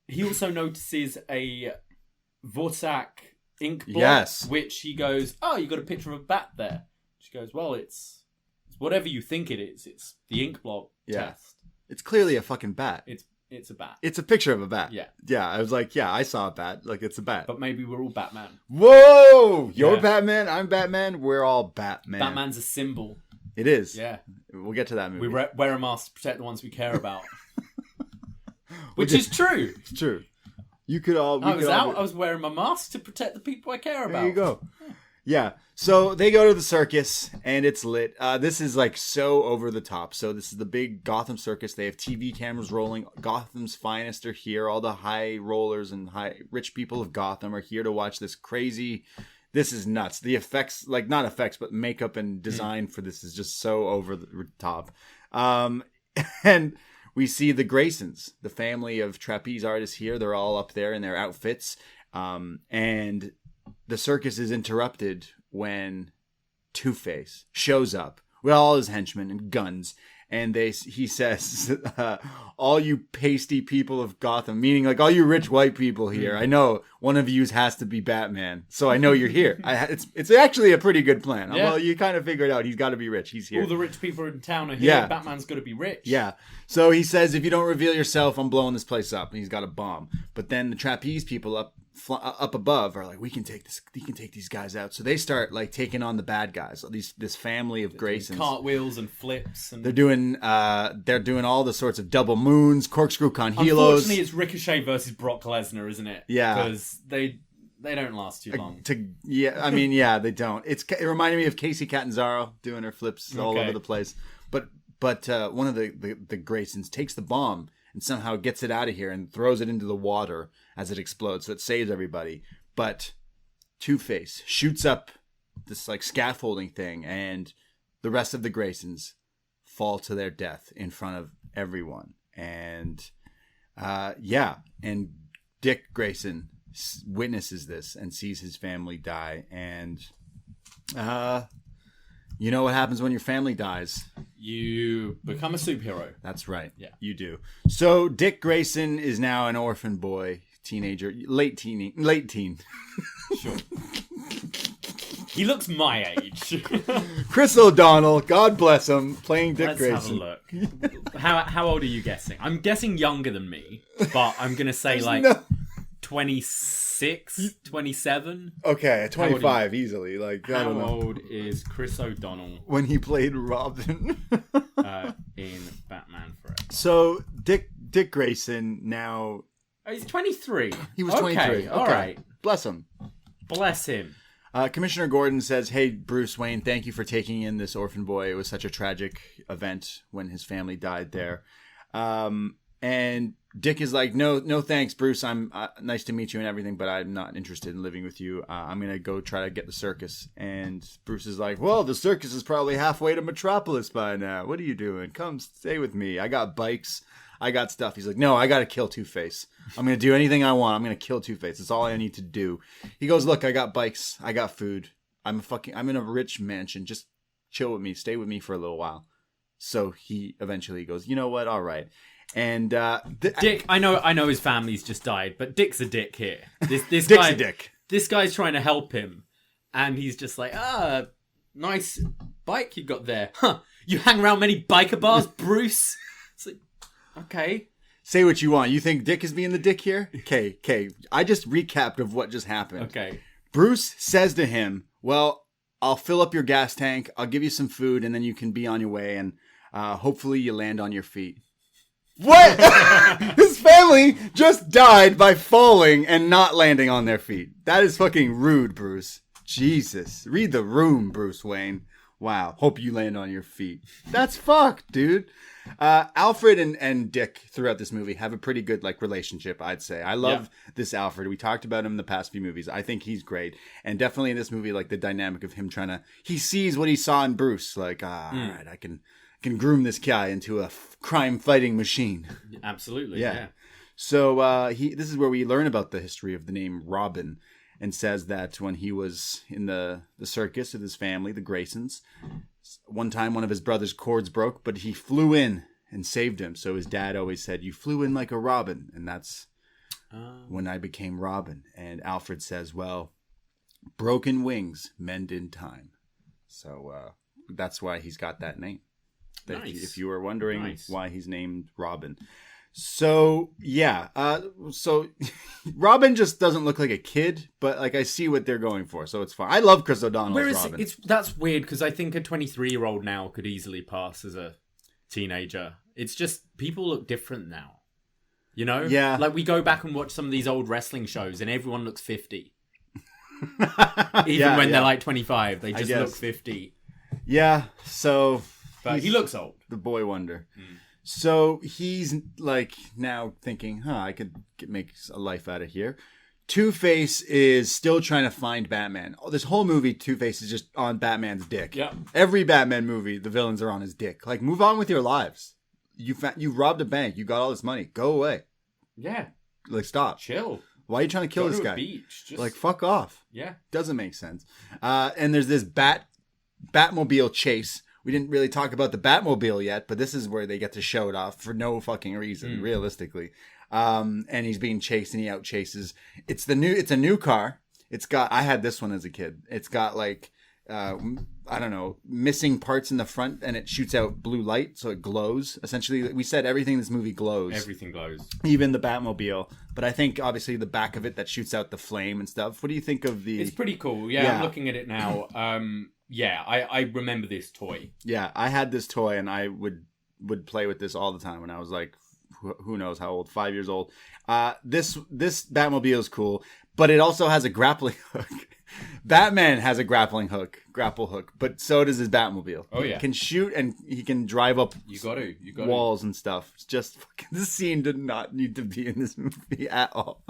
He also notices a Vorsak ink block, which he goes, oh, you got a picture of a bat there. She goes, well, it's whatever you think it is. It's the ink block test. It's clearly a fucking bat. It's a bat. It's a picture of a bat. Yeah. Yeah, I was like, yeah, I saw a bat. Like, it's a bat. But maybe we're all Batman. Whoa! You're Batman, I'm Batman, we're all Batman. Batman's a symbol. It is. Yeah. We'll get to that movie. We wear a mask to protect the ones we care about. Which is true. It's true. You could all... I was wearing my mask to protect the people I care about. There you go. Yeah. So they go to the circus, and it's lit. This is, like, so over the top. So this is the big Gotham circus. They have TV cameras rolling. Gotham's finest are here. All the high rollers and rich people of Gotham are here to watch this crazy... This is nuts. The effects, like not effects, but makeup and design for this is just so over the top. And we see the Graysons, the family of trapeze artists here. They're all up there in their outfits. And the circus is interrupted when Two-Face shows up with all his henchmen and guns. And he says, all you pasty people of Gotham, meaning like all you rich white people here, I know one of you has to be Batman. So I know you're here. It's actually a pretty good plan. Yeah. Well, you kind of figured out he's got to be rich. He's here. All the rich people in town are here. Yeah. Batman's got to be rich. Yeah. So he says, if you don't reveal yourself, I'm blowing this place up. And he's got a bomb. But then the trapeze people up above are like, we can take these guys out. So they start like taking on the bad guys. This family of Graysons, cartwheels and flips, and they're doing all the sorts of double moons, corkscrew con helos. Unfortunately, it's Ricochet versus Brock Lesnar, isn't it? Yeah, because they don't last too long. They don't. It reminded me of Casey Catanzaro doing her flips all over the place. But one of the Graysons takes the bomb and somehow gets it out of here and throws it into the water as it explodes, so it saves everybody. But Two-Face shoots up this like scaffolding thing, and the rest of the Graysons fall to their death in front of everyone. And and Dick Grayson witnesses this and sees his family die. And you know what happens when your family dies? You become a superhero. That's right. Yeah. You do. So Dick Grayson is now an orphan boy, teenager, late teen. Sure. He looks my age. Chris O'Donnell, God bless him, playing Dick Grayson. Let's have a look. How old are you guessing? I'm guessing younger than me, but I'm going to say 26, 27. Okay, 25 easily. Like, I don't know. How old is Chris O'Donnell when he played Robin in Batman Forever? So Dick Grayson now. Oh, he's 23. He was 23. Okay. All right. Bless him. Bless him. Commissioner Gordon says, "Hey, Bruce Wayne, thank you for taking in this orphan boy. It was such a tragic event when his family died there." And Dick is like, no, thanks, Bruce. I'm nice to meet you and everything, but I'm not interested in living with you. I'm going to go try to get the circus. And Bruce is like, well, the circus is probably halfway to Metropolis by now. What are you doing? Come stay with me. I got bikes. I got stuff. He's like, no, I got to kill Two-Face. I'm going to do anything I want. I'm going to kill Two-Face. That's all I need to do. He goes, look, I got bikes. I got food. I'm in a rich mansion. Just chill with me. Stay with me for a little while. So he eventually goes, you know what? All right. And Dick, I know his family's just died, but Dick's a dick here. This Dick's guy, a dick. This guy's trying to help him, and he's just like, nice bike you got there. Huh? You hang around many biker bars, Bruce? It's like, okay. Say what you want. You think Dick is being the dick here? Okay. I just recapped of what just happened. Okay. Bruce says to him, well, I'll fill up your gas tank. I'll give you some food, and then you can be on your way, and hopefully you land on your feet. What? His family just died by falling and not landing on their feet. That is fucking rude, Bruce. Jesus. Read the room, Bruce Wayne. Wow. Hope you land on your feet. That's fucked, dude. Alfred and Dick throughout this movie have a pretty good relationship, I'd say. I love this Alfred. We talked about him in the past few movies. I think he's great. And definitely in this movie, the dynamic of him he sees what he saw in Bruce. All right, I can groom this guy into a crime-fighting machine. Absolutely, yeah. So this is where we learn about the history of the name Robin, and says that when he was in the circus with his family, the Graysons, one time one of his brother's cords broke, but he flew in and saved him. So his dad always said, you flew in like a robin, and that's when I became Robin. And Alfred says, well, broken wings mend in time. So that's why he's got that name. Nice. If you were wondering why he's named Robin. So, yeah. So, Robin just doesn't look like a kid, but, I see what they're going for, so it's fine. I love Chris O'Donnell as Robin. That's weird, because I think a 23-year-old now could easily pass as a teenager. It's just, people look different now. You know? Yeah. We go back and watch some of these old wrestling shows, and everyone looks 50. Even when they're 25, they just look 50. Yeah, so... But he looks old. The boy wonder. So he's now thinking, I could make a life out of here. Two-Face is still trying to find Batman. This whole movie, Two-Face is just on Batman's dick. Yeah. Every Batman movie, the villains are on his dick. Move on with your lives. You robbed a bank. You got all this money. Go away. Yeah. Stop. Chill. Why are you trying to kill this guy? Beach. Just... fuck off. Yeah. Doesn't make sense. And there's this Batmobile chase. We didn't really talk about the Batmobile yet, but this is where they get to show it off for no fucking reason, realistically. And he's being chased, and he out chases. It's a new car. I had this one as a kid. It's got missing parts in the front, and it shoots out blue light, so it glows. Essentially, we said everything in this movie glows. Everything glows. Even the Batmobile. But I think, obviously, the back of it that shoots out the flame and stuff. What do you think of the... It's pretty cool. Yeah, I'm looking at it now. Yeah, I remember this toy. Yeah, I had this toy, and I would play with this all the time when I was who knows how old, 5 years old. This Batmobile is cool, but it also has a grappling hook. Batman has a grapple hook, but so does his Batmobile. Oh yeah, he can shoot and he can drive up. You got walls and stuff. It's just this scene did not need to be in this movie at all.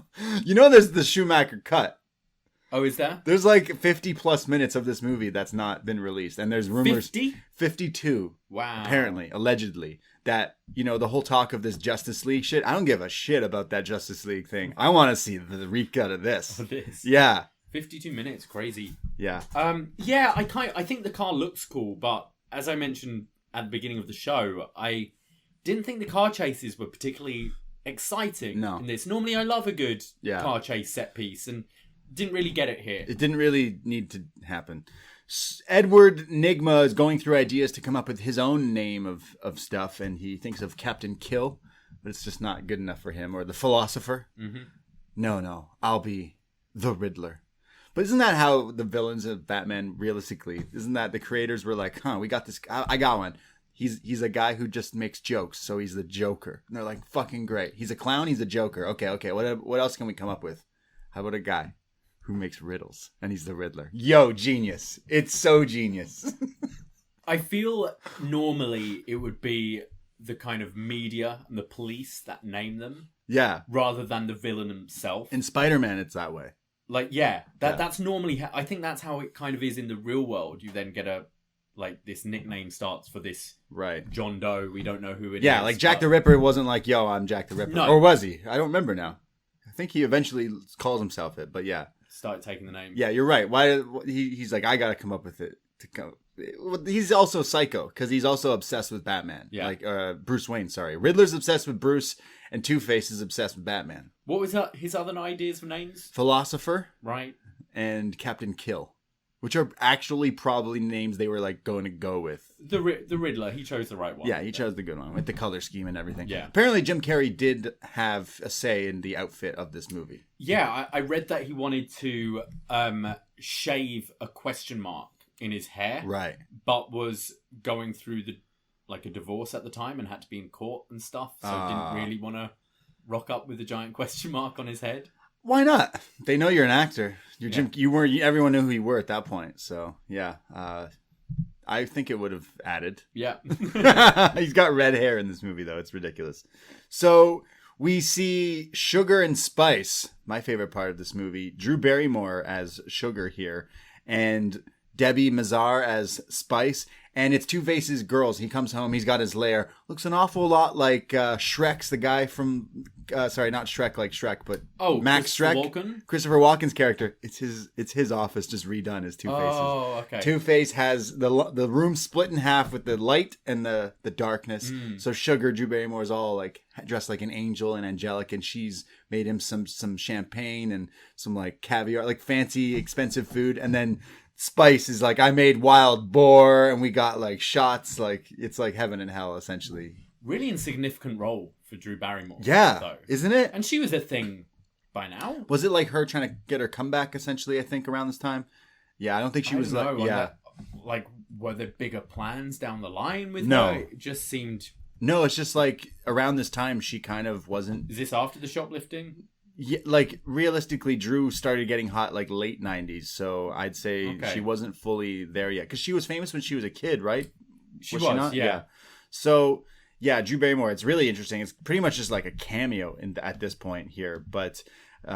There's the Schumacher cut. Oh, is that? There's 50 plus minutes of this movie that's not been released. And there's rumors... 50? 52. Wow. Apparently, allegedly. That, the whole talk of this Justice League shit. I don't give a shit about that Justice League thing. I want to see the recut of this. Yeah. 52 minutes. Crazy. Yeah. Yeah, I think the car looks cool, but as I mentioned at the beginning of the show, I didn't think the car chases were particularly exciting in this. Normally, I love a good car chase set piece, and... didn't really get it here. It didn't really need to happen. Edward Nygma is going through ideas to come up with his own name of stuff, and he thinks of Captain Kill, but it's just not good enough for him. Or the Philosopher. Mm-hmm. No, I'll be the Riddler. But isn't that how the villains of Batman, realistically, isn't that the creators were like, we got this, I got one. He's a guy who just makes jokes, so he's the Joker. And they're like, fucking great. He's a clown, he's a Joker. Okay, what else can we come up with? How about a guy who makes riddles, and he's the Riddler. Yo, genius. It's so genius. I feel normally it would be the kind of media and the police that name them. Yeah. Rather than the villain himself. In Spider-Man, it's that way. Like, that's normally... I think that's how it kind of is in the real world. You then get this nickname starts for this John Doe. We don't know who it is. Yeah, like Jack the Ripper wasn't like, yo, I'm Jack the Ripper. No. Or was he? I don't remember now. I think he eventually calls himself it, but yeah. Started taking the name. Yeah, you're right. Why he's like, I gotta come up with it to go. He's also psycho because he's also obsessed with Batman. Yeah. Like Bruce Wayne, sorry. Riddler's obsessed with Bruce and Two-Face is obsessed with Batman. What was his other ideas for names? Philosopher. Right. And Captain Kill. Which are actually probably names they were like going to go with. The Riddler, he chose the right one. Yeah, he chose the good one with the color scheme and everything. Yeah. Apparently Jim Carrey did have a say in the outfit of this movie. Yeah, I read that he wanted to shave a question mark in his hair. Right. But was going through a divorce at the time and had to be in court and stuff. So didn't really want to rock up with a giant question mark on his head. Why not? They know you're an actor. You're Jim. You weren't. Everyone knew who you were at that point. So yeah, I think it would have added. Yeah. He's got red hair in this movie though. It's ridiculous. So we see Sugar and Spice. My favorite part of this movie. Drew Barrymore as Sugar here, and Debbie Mazar as Spice. And it's Two-Face's girls. He comes home. He's got his lair. Looks an awful lot like Shrek's the guy from... sorry, not Shrek like Shrek, but Max Shrek. Walken? Christopher Walken's character. It's his office just redone as Two-Face's. Oh, okay. Two-Face has the room split in half with the light and the darkness. So Sugar, Drew Barrymore, is all like dressed like an angel and angelic, and she's made him some champagne and some like caviar, like fancy, expensive food. And then... Spice is like, I made wild boar, and we got like shots, like it's like heaven and hell essentially. Really insignificant role for Drew Barrymore. Yeah, though. Isn't it? And she was a thing by now. Was it like her trying to get her comeback essentially? I think around this time. Yeah, I don't think she was like. Yeah, like were there bigger plans down the line with no. her? It just seemed. No, it's just like around this time she kind of wasn't. Is this after the shoplifting? Yeah, like realistically, Drew started getting hot like late 90s, so I'd say she wasn't fully there yet because she was famous when she was a kid, right? She was, yeah. So yeah, Drew Barrymore. It's really interesting. It's pretty much just like a cameo at this point here, but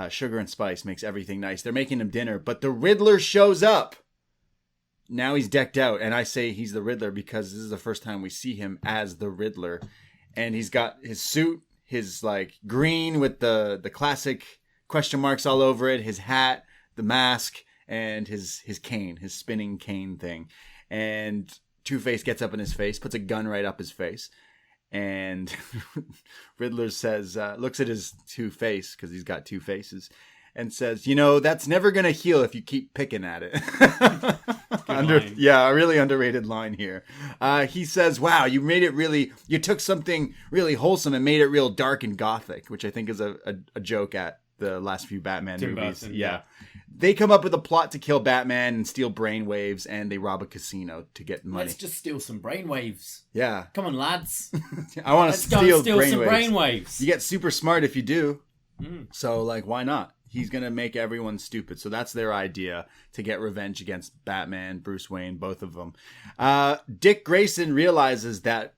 Sugar and Spice makes everything nice. They're making him dinner, but the Riddler shows up. Now he's decked out, and I say he's the Riddler because this is the first time we see him as the Riddler, and he's got his suit. His like green with the classic question marks all over it, his hat, the mask, and his cane, his spinning cane thing. And Two-Face gets up in his face, puts a gun right up his face. And Riddler says, looks at his Two-Face, because he's got two faces, and says, that's never going to heal if you keep picking at it. A really underrated line here. He says, wow, you took something really wholesome and made it real dark and gothic, which I think is a joke at the last few Batman Tim movies. Burton, yeah. They come up with a plot to kill Batman and steal brainwaves, and they rob a casino to get money. Let's just steal some brainwaves. Yeah. Come on, lads. I want to steal some brainwaves. You get super smart if you do. So, why not? He's going to make everyone stupid. So that's their idea to get revenge against Batman, Bruce Wayne, both of them. Dick Grayson realizes that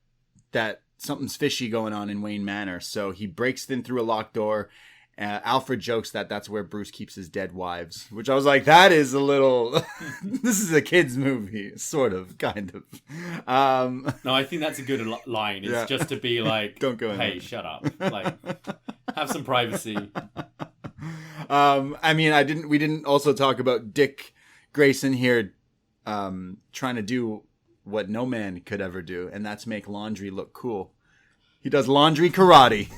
something's fishy going on in Wayne Manor. So he breaks in through a locked door. Alfred jokes that that's where Bruce keeps his dead wives, which I was like, that is a little... This is a kid's movie, sort of, kind of. No, I think that's a good line. It's just to be like, don't go in hey, there. Shut up. Like, have some privacy. We didn't also talk about Dick Grayson here trying to do what no man could ever do, and that's make laundry look cool. He does laundry karate.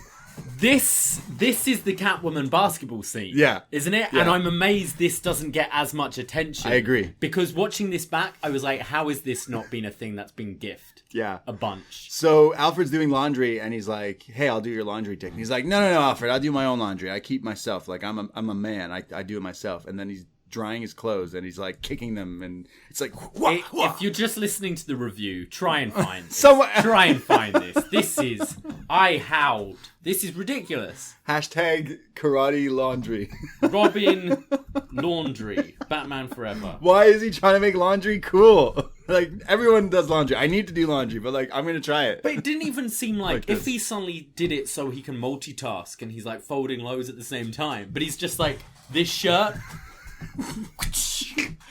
This is the Catwoman basketball scene. Yeah. Isn't it? Yeah. And I'm amazed this doesn't get as much attention. I agree. Because watching this back, I was like, how is this not been a thing that's been gift? Yeah. A bunch. So Alfred's doing laundry and he's like, hey, I'll do your laundry, Dick. And he's like, no, Alfred, I'll do my own laundry. I keep myself. Like, I'm a man. I do it myself. And then drying his clothes, and he's like kicking them, and it's like, wah, wah. If you're just listening to the review, try and find this. Try and find this. This is, I howled. This is ridiculous. Hashtag karate laundry. Robin laundry. Batman Forever. Why is he trying to make laundry cool? Like, everyone does laundry. I need to do laundry, but like, I'm going to try it. But it didn't even seem like if this. he suddenly did it so he can multitask and he's like folding loads at the same time, but he's just like, this shirt.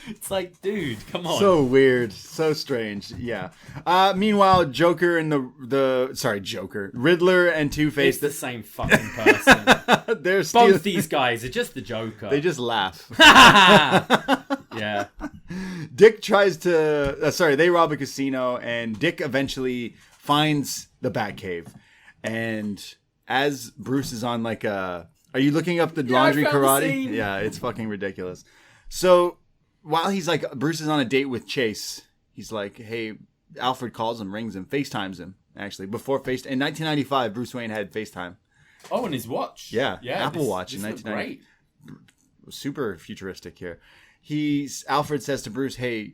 It's like, dude, come on. So weird, so strange. Yeah. Meanwhile, Joker and Riddler and Two-Face. It's the same fucking person. They're Both these guys are just the Joker. They just laugh. Yeah. Dick tries to. They rob a casino, and Dick eventually finds the Batcave. And as Bruce is on like a. Are you looking up the laundry karate? Yeah, it's fucking ridiculous. So while he's like, Bruce is on a date with Chase, he's like, hey, Alfred calls him, rings him, FaceTimes him. Actually, before in 1995, Bruce Wayne had FaceTime. Oh, and his watch. Yeah, Apple Watch in 1990. Super futuristic here. Alfred says to Bruce, hey,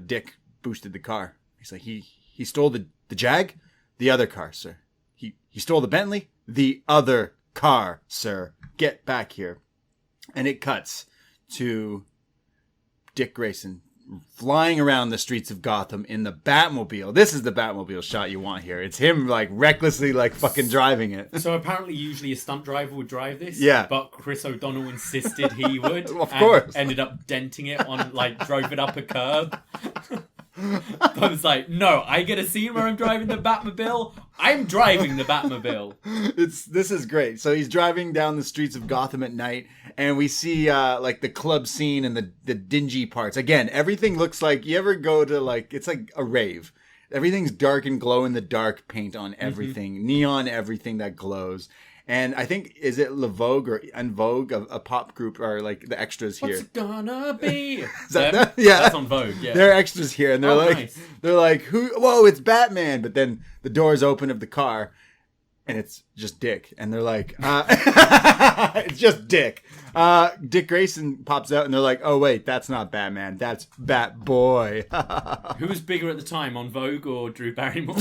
Dick boosted the car. He's like, he stole the Jag? The other car, sir. He stole the Bentley? The other car, sir. Get back here. And it cuts to Dick Grayson flying around the streets of Gotham in the Batmobile. This is the Batmobile shot you want here. It's him like recklessly like fucking driving it. So apparently usually a stunt driver would drive this. Yeah. But Chris O'Donnell insisted he would. Of course. Ended up denting it on, like, drove it up a curb. I was like, no, I get a scene where I'm driving the Batmobile. I'm driving the Batmobile. This is great. So he's driving down the streets of Gotham at night, and we see like the club scene and the dingy parts. Again, everything looks like you ever go to like it's like a rave. Everything's dark and glow in the dark paint on everything, neon everything that glows. And I think, is it La Vogue or En Vogue, a pop group, or like the extras here? What's it gonna be? Is that? Yeah. That's on Vogue, yeah. They're extras here, and nice. they're like, whoa, it's Batman. But then the doors open of the car, and it's just Dick. And they're like, it's just Dick. Dick Grayson pops out, and they're like, oh, wait, that's not Batman. That's Batboy. Who was bigger at the time, on Vogue or Drew Barrymore?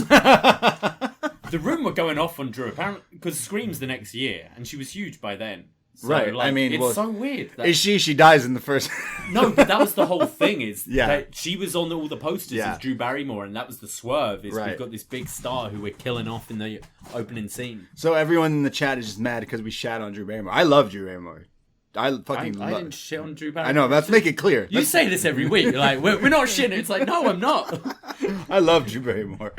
The rumour going off on Drew, apparently, because Scream's the next year, and she was huge by then. So, right. Like, I mean, it's so weird. Is she? She dies in the first. No, but that was the whole thing. Is yeah. that she was on all the posters Yeah. as Drew Barrymore, and that was the swerve. Is Right. we've got this big star who we're killing off in the opening scene. So everyone in the chat is just mad because we shat on Drew Barrymore. I love Drew Barrymore. I didn't shit on Drew Barrymore. I know. Let's make it clear. You say this every week. You're like, we're not shitting. It's like, no, I'm not. I love Drew Barrymore.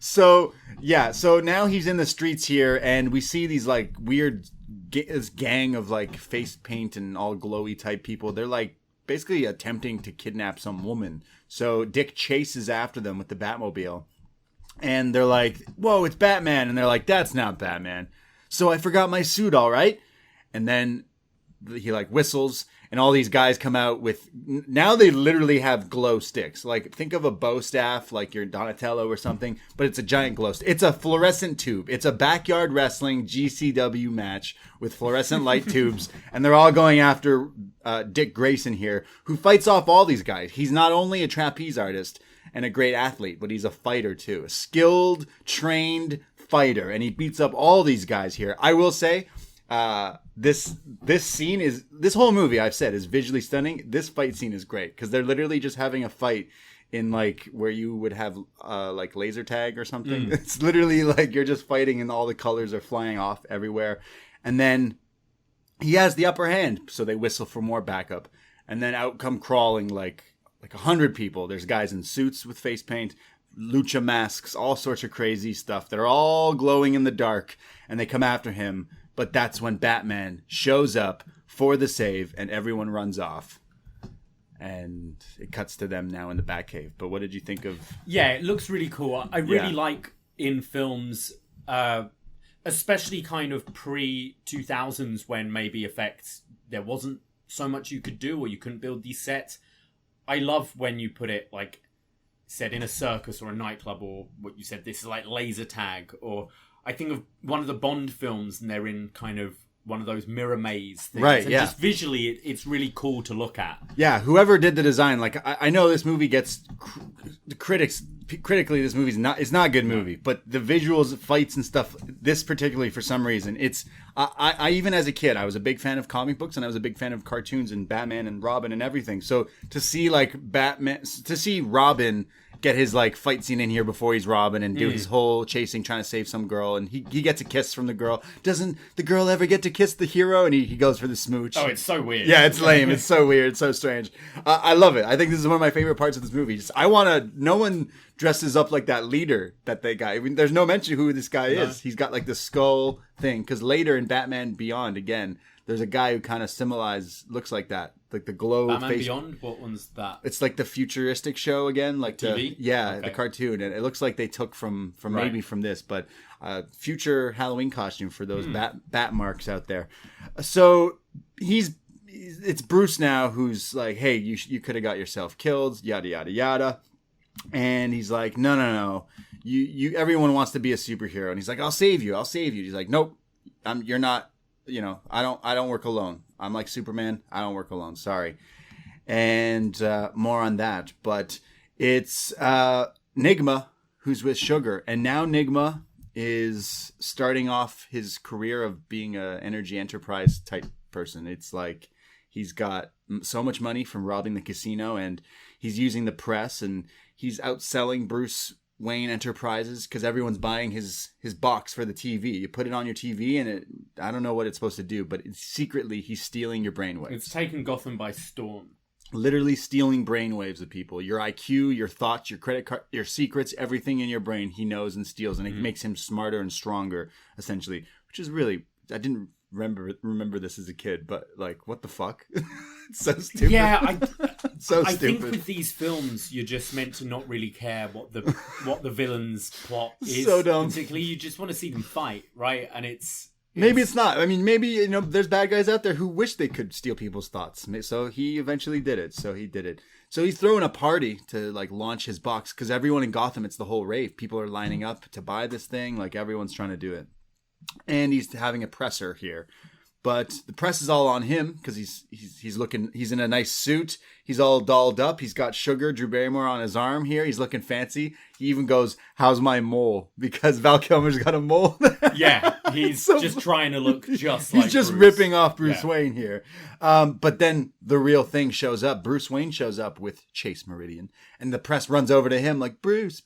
So yeah. So now he's in the streets here, and we see these like weird this gang of like face paint and all glowy type people. They're like basically attempting to kidnap some woman. So Dick chases after them with the Batmobile, and they're like, "Whoa, it's Batman!" And they're like, "That's not Batman." So I forgot my suit, all right. And then he like whistles, and all these guys come out with, now they literally have glow sticks. Like, think of a bow staff, like your Donatello or something, but it's a giant glow stick. It's a fluorescent tube. It's a backyard wrestling GCW match with fluorescent light tubes, and they're all going after Dick Grayson here, who fights off all these guys. He's not only a trapeze artist and a great athlete, but he's a fighter too. A skilled, trained fighter, and he beats up all these guys here. I will say, this scene is, this whole movie I've said is visually stunning. This fight scene is great because they're literally just having a fight in like where you would have like laser tag or something. It's literally like you're just fighting and all the colors are flying off everywhere. And then he has the upper hand, so they whistle for more backup. And then out come crawling like 100 people. There's guys in suits with face paint, lucha masks, all sorts of crazy stuff. They're all glowing in the dark, and they come after him. But that's when Batman shows up for the save, and everyone runs off. And it cuts to them now in the Batcave. But what did you think of? Yeah, it looks really cool. I really like in films, especially kind of pre-2000s when maybe effects, there wasn't so much you could do or you couldn't build these sets. I love when you put it like said in a circus or a nightclub, or what you said, this is like laser tag, or I think of one of the Bond films and they're in kind of one of those mirror maze things. Right, and yeah. just visually, it's really cool to look at. Yeah, whoever did the design, like I know this movie gets critically, this movie's it's not a good movie, but the visuals, fights and stuff, this particularly for some reason, it's I even as a kid, I was a big fan of comic books and I was a big fan of cartoons and Batman and Robin and everything. So to see Robin get his like fight scene in here before he's Robin and do his whole chasing, trying to save some girl, and he gets a kiss from the girl. Doesn't the girl ever get to kiss the hero? And he goes for the smooch. Oh, it's so weird. Yeah, it's lame. It's so weird. It's so strange. I love it. I think this is one of my favorite parts of this movie. No one dresses up like that leader that they got. I mean, there's no mention of who this guy is. He's got like the skull thing. Because later in Batman Beyond, again, there's a guy who kind of looks like that. Like the glow Batman face. Beyond? What one's that? It's like the futuristic show again, like TV? The cartoon, and it looks like they took from maybe from this, but future Halloween costume for those bat marks out there. So it's Bruce now who's like, hey, you could have got yourself killed, yada yada yada, and he's like, no, you everyone wants to be a superhero, and he's like, I'll save you. He's like, nope, you're not. I don't work alone. I'm like Superman. I don't work alone. Sorry. And more on that. But it's Nigma who's with Sugar. And now Nigma is starting off his career of being an energy enterprise type person. It's like he's got so much money from robbing the casino, and he's using the press, and he's outselling Bruce Wayne Enterprises because everyone's buying his box for the TV. You put it on your TV and I don't know what it's supposed to do, but secretly he's stealing your brainwaves. It's taken Gotham by storm. Literally stealing brainwaves of people. Your IQ, your thoughts, your credit card, your secrets, everything in your brain he knows and steals, and it makes him smarter and stronger, essentially. Which is really, I didn't remember this as a kid, but like, what the fuck? It's so stupid. Yeah, I think with these films, you're just meant to not really care what the villain's plot is. So dumb. Particularly, you just want to see them fight, right? And maybe it's not. I mean, maybe there's bad guys out there who wish they could steal people's thoughts. So he eventually did it. So he's throwing a party to like launch his box because everyone in Gotham, it's the whole rave. People are lining up to buy this thing. Like everyone's trying to do it, and he's having a presser here. But the press is all on him because he's in a nice suit. He's all dolled up. He's got Sugar, Drew Barrymore on his arm here. He's looking fancy. He even goes, "How's my mole?" Because Val Kilmer's got a mole. Yeah, he's just trying to look just like He's just Bruce. ripping off Bruce Wayne here. But then the real thing shows up. Bruce Wayne shows up with Chase Meridian. And the press runs over to him like, Bruce.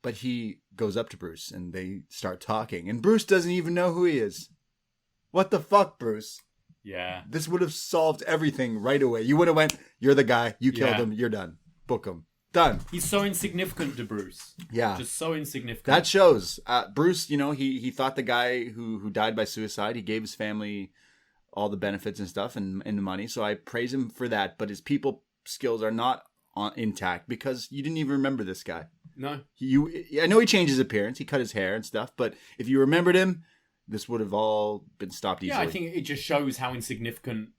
But he goes up to Bruce and they start talking. And Bruce doesn't even know who he is. What the fuck, Bruce? Yeah. This would have solved everything right away. You would have went, you're the guy, you killed him, you're done. Book him. Done. He's so insignificant to Bruce. Yeah. Just so insignificant. That shows. Bruce, he thought the guy who died by suicide, he gave his family all the benefits and stuff and the money. So I praise him for that. But his people skills are not intact because you didn't even remember this guy. No. I know he changed his appearance. He cut his hair and stuff. But if you remembered him, this would have all been stopped easily. Yeah, I think it just shows how insignificant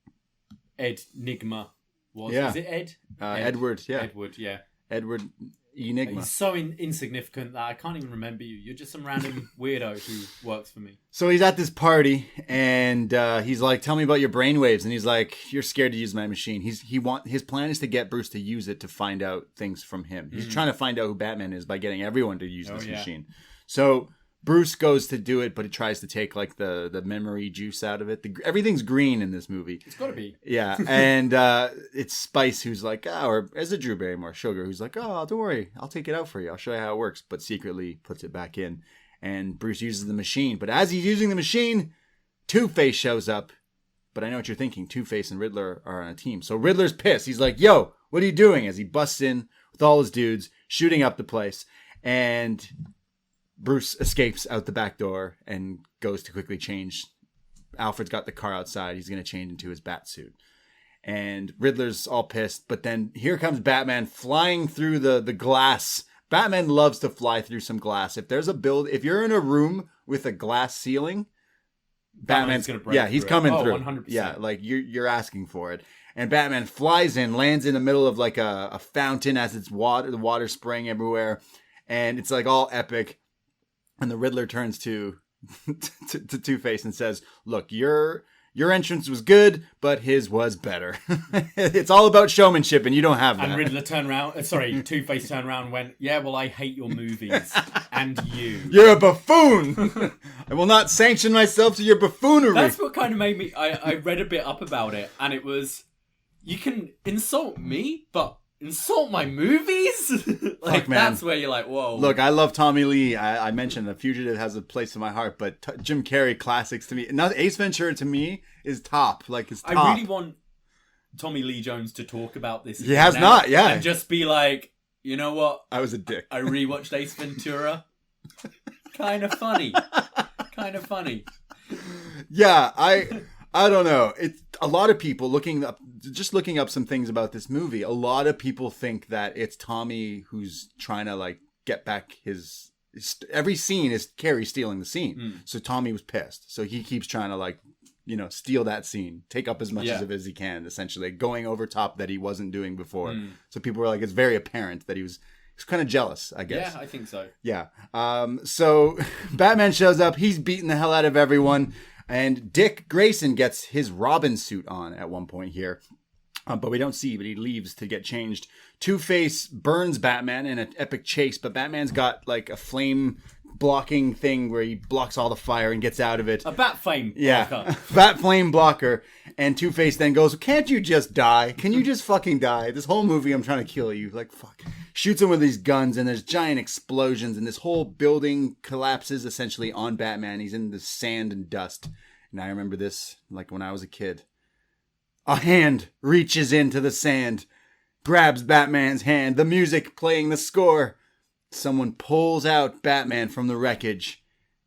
Ed Nigma was. Yeah. Is it Ed? Edward, yeah. Edward, yeah. Edward Enigma. He's so insignificant that I can't even remember you. You're just some random weirdo who works for me. So he's at this party, and he's like, "Tell me about your brainwaves." And he's like, "You're scared to use my machine." His plan is to get Bruce to use it to find out things from him. He's trying to find out who Batman is by getting everyone to use this machine. So Bruce goes to do it, but he tries to take like the memory juice out of it. Everything's green in this movie. It's got to be. Yeah, and it's Spice who's like, or as a Drew Barrymore, Sugar, who's like, "Oh, don't worry, I'll take it out for you. I'll show you how it works," but secretly puts it back in. And Bruce uses the machine. But as he's using the machine, Two-Face shows up. But I know what you're thinking. Two-Face and Riddler are on a team. So Riddler's pissed. He's like, "Yo, what are you doing?" As he busts in with all his dudes, shooting up the place. And Bruce escapes out the back door and goes to quickly change. Alfred's got the car outside. He's going to change into his bat suit. And Riddler's all pissed. But then here comes Batman flying through the glass. Batman loves to fly through some glass. If you're in a room with a glass ceiling, Batman's going to break he's through coming it. through. 100%. Yeah, like you're asking for it. And Batman flies in, lands in the middle of like a fountain as it's the water spraying everywhere. And it's like all epic. And the Riddler turns to to Two-Face and says, look, your entrance was good, but his was better. It's all about showmanship, and you don't have that. And Riddler Two-Face turned around and went, yeah, well, I hate your movies. And you. You're a buffoon! I will not sanction myself to your buffoonery. That's what kind of made me... I read a bit up about it, and it was, you can insult me, but insult my movies? Like, man. That's where you're like, whoa. Look, I love Tommy Lee. I mentioned The Fugitive has a place in my heart, but Jim Carrey classics to me. Now, Ace Ventura to me is top. Like, it's top. I really want Tommy Lee Jones to talk about this. He has not, yeah. And just be like, you know what? I was a dick. I rewatched Ace Ventura. Kind of funny. Kind of funny. Yeah, I don't know. It's a lot of people looking up some things about this movie. A lot of people think that it's Tommy who's trying to like get back his every scene is Carrey stealing the scene. So Tommy was pissed. So he keeps trying to like, steal that scene, take up as much of it as he can, essentially going over top that he wasn't doing before. So people were like, it's very apparent that he's kind of jealous, I guess. Yeah, I think so. Yeah. So Batman shows up. He's beating the hell out of everyone. And Dick Grayson gets his Robin suit on at one point here. But we don't see, but he leaves to get changed. Two-Face burns Batman in an epic chase, but Batman's got like a flame blocking thing where he blocks all the fire and gets out of it. A bat flame blocker. Yeah, bat flame blocker. And Two-Face then goes, can't you just die? Can you just fucking die? This whole movie I'm trying to kill you. Like, fuck. Shoots him with these guns and there's giant explosions and this whole building collapses essentially on Batman. He's in the sand and dust. And I remember this like when I was a kid. A hand reaches into the sand, grabs Batman's hand, the music playing the score. Someone pulls out Batman from the wreckage,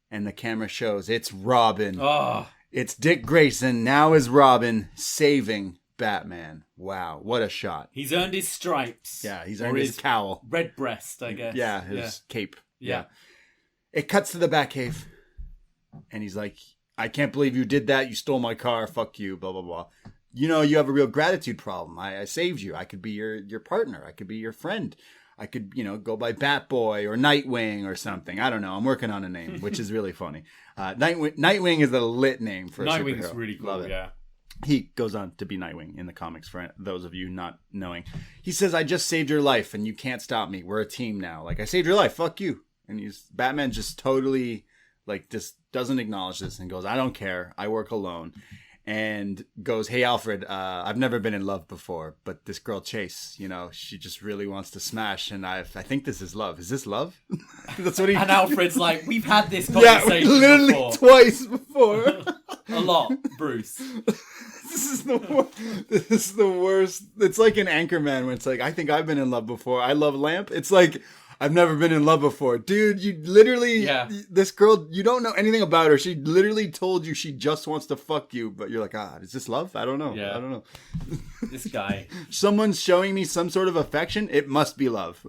and the camera shows it's Robin. Oh. It's Dick Grayson, now as Robin, saving Batman. Wow, what a shot. He's earned his stripes. Yeah, he's earned his cowl. Red breast, I guess. Yeah, his cape. Yeah. It cuts to the Batcave, and he's like, I can't believe you did that. You stole my car. Fuck you, blah, blah, blah. You have a real gratitude problem. I saved you. I could be your partner. I could be your friend. I could, go by Batboy or Nightwing or something. I don't know. I'm working on a name, which is really funny. Nightwing is a lit name for a superhero. Nightwing's really cool, yeah. He goes on to be Nightwing in the comics, for those of you not knowing. He says, I just saved your life, and you can't stop me. We're a team now. Like, I saved your life. Fuck you. And Batman just totally, just doesn't acknowledge this and goes, I don't care. I work alone. And goes, hey, Alfred, I've never been in love before, but this girl Chase, she just really wants to smash, and I think this is love. Is this love? That's what he... And Alfred's like, we've had this conversation literally before. Twice before. A lot, Bruce. This is the worst. It's like in Anchorman when it's like, I think I've been in love before. I love Lamp. It's like... I've never been in love before. Dude, you literally, this girl, you don't know anything about her. She literally told you she just wants to fuck you, but you're like, is this love? I don't know. Yeah. I don't know. This guy. Someone's showing me some sort of affection. It must be love.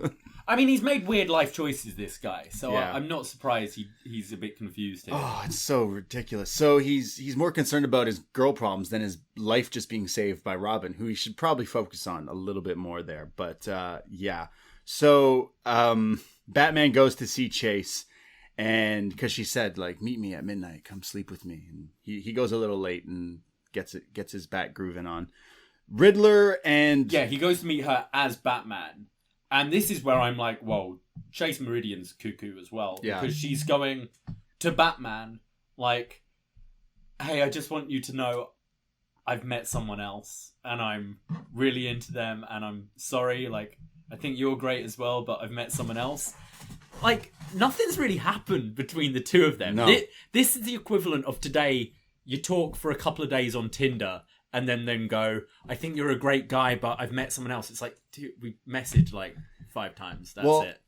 I mean, he's made weird life choices, this guy. So yeah. I'm not surprised he's a bit confused here. Oh, it's so ridiculous. So he's more concerned about his girl problems than his life just being saved by Robin, who he should probably focus on a little bit more there. But yeah. So Batman goes to see Chase, and because she said, meet me at midnight, come sleep with me. And he goes a little late and gets his bat grooving on. Riddler and... Yeah, he goes to meet her as Batman. And this is where I'm like, whoa, Chase Meridian's cuckoo as well. Yeah. Because she's going to Batman like, hey, I just want you to know I've met someone else, and I'm really into them, and I'm sorry, I think you're great as well, but I've met someone else. Nothing's really happened between the two of them. No. This is the equivalent of today, you talk for a couple of days on Tinder, and then go, I think you're a great guy, but I've met someone else. It's like, dude, we messaged 5 times. That's it.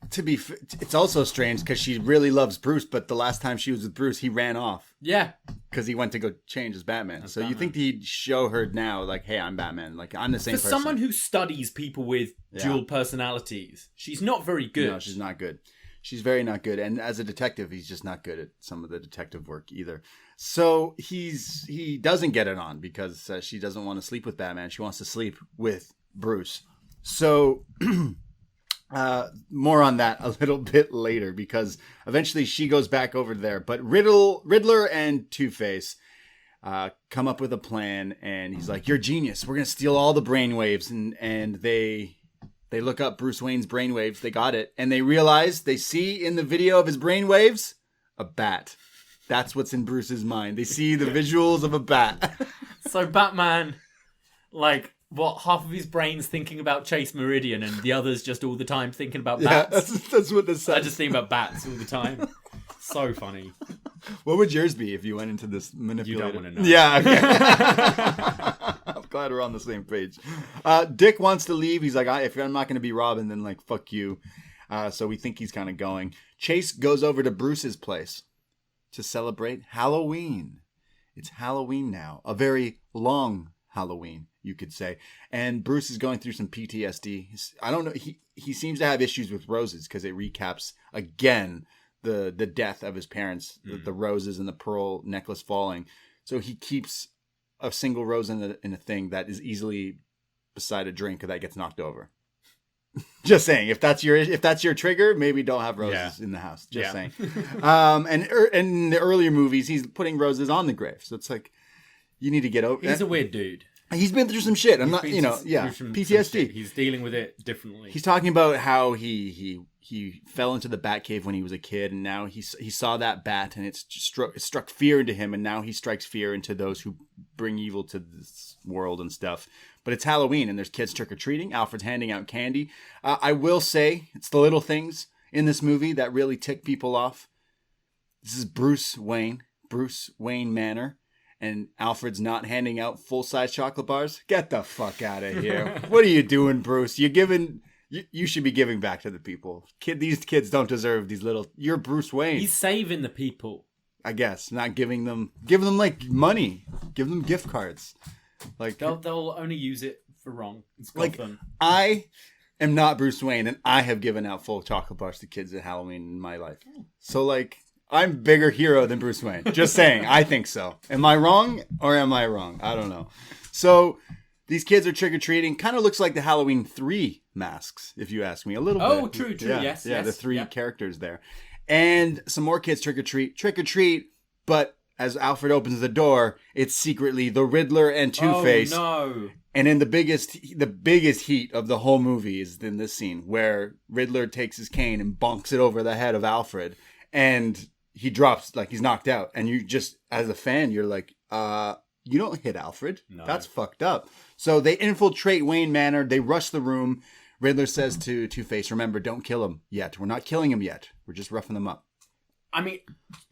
It's also strange because she really loves Bruce, but the last time she was with Bruce, he ran off. Yeah. Because he went to go change as Batman. You think he'd show her now, hey, I'm Batman. I'm the same person. For someone who studies people with dual personalities, she's not very good. No, she's not good. She's very not good. And as a detective, he's just not good at some of the detective work either. So he doesn't get it on because she doesn't want to sleep with Batman. She wants to sleep with Bruce. So More on that a little bit later, because eventually she goes back over there. But Riddler and Two-Face come up with a plan, and he's like, "You're a genius. We're gonna steal all the brainwaves." And they look up Bruce Wayne's brainwaves. They got it, and they realize they see in the video of his brainwaves a bat. That's what's in Bruce's mind. They see the visuals of a bat. So Batman, like, what, half of his brain's thinking about Chase Meridian and the other's just all the time thinking about bats? Yeah, that's what this says. I just think about bats all the time. So funny. What would yours be if you went into this manipulator? You don't want to know. Yeah, okay. I'm glad we're on the same page. Dick wants to leave. He's like, if I'm not going to be Robin, then like, fuck you. So we think he's kind of going. Chase goes over to Bruce's place to celebrate Halloween. It's Halloween now. A very long Halloween, you could say. And Bruce is going through some PTSD. I don't know. He seems to have issues with roses because it recaps again the death of his parents, the roses and the pearl necklace falling. So he keeps a single rose in a thing that is easily beside a drink that gets knocked over. Just saying, if that's your trigger, maybe don't have roses in the house. Just saying. And in the earlier movies, he's putting roses on the grave. So it's like, you need to get over. He's a weird dude. He's been through some shit. PTSD. He's dealing with it differently. He's talking about how he fell into the Batcave when he was a kid, and now he saw that bat, and it struck fear into him, and now he strikes fear into those who bring evil to this world and stuff. But it's Halloween, and there's kids trick-or-treating. Alfred's handing out candy. I will say, it's the little things in this movie that really tick people off. This is Bruce Wayne Manor. And Alfred's not handing out full-size chocolate bars. Get the fuck out of here. What are you doing, Bruce? You should be giving back to the people. These kids don't deserve these little... You're Bruce Wayne. He's saving the people. I guess. Not giving them like money. Give them gift cards. Like they'll only use it for wrong. It's Gotham. I am not Bruce Wayne, and I have given out full chocolate bars to kids at Halloween in my life. So like... I'm a bigger hero than Bruce Wayne. Just saying. I think so. Am I wrong or am I wrong? I don't know. So these kids are trick-or-treating. Kind of looks like the Halloween 3 masks, if you ask me. A little bit. Oh, true. Yeah, yes. The three characters there. And some more kids trick-or-treat. But as Alfred opens the door, it's secretly the Riddler and Two-Face. Oh, no. And in the biggest heat of the whole movie is in this scene where Riddler takes his cane and bonks it over the head of Alfred. And he drops, like he's knocked out. And you just, as a fan, you're like, you don't hit Alfred. No. That's fucked up. So they infiltrate Wayne Manor. They rush the room. Riddler says to Two-Face, remember, don't kill him yet. We're not killing him yet. We're just roughing them up. I mean,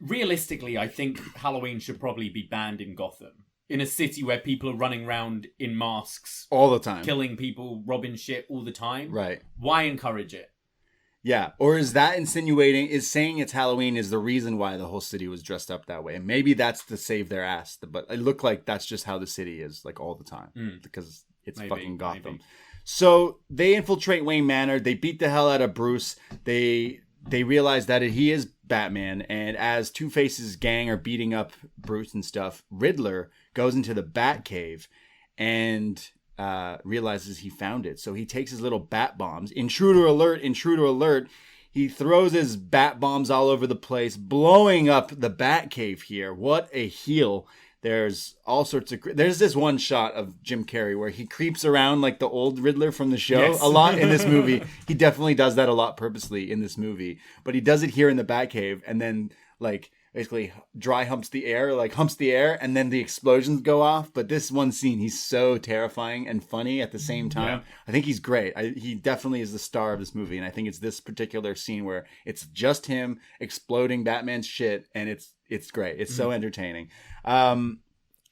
realistically, I think Halloween should probably be banned in Gotham. In a city where people are running around in masks. All the time. Killing people, robbing shit all the time. Right. Why encourage it? Yeah, or is that is saying it's Halloween is the reason why the whole city was dressed up that way? And maybe that's to save their ass, but it looked like that's just how the city is, like all the time, because it's fucking Gotham. Maybe. So they infiltrate Wayne Manor. They beat the hell out of Bruce. They realize that he is Batman, and as Two-Face's gang are beating up Bruce and stuff, Riddler goes into the Batcave and realizes he found it. So he takes his little bat bombs. Intruder alert. He throws his bat bombs all over the place, blowing up the Batcave here. What a heel. There's all sorts of... There's this one shot of Jim Carrey where he creeps around like the old Riddler from the show a lot in this movie. He definitely does that a lot purposely in this movie. But he does it here in the Batcave and then like... basically humps the air and then the explosions go off. But this one scene, he's so terrifying and funny at the same time. Yeah. I think he's great. He definitely is the star of this movie. And I think it's this particular scene where it's just him exploding Batman's shit. And it's great. It's so entertaining.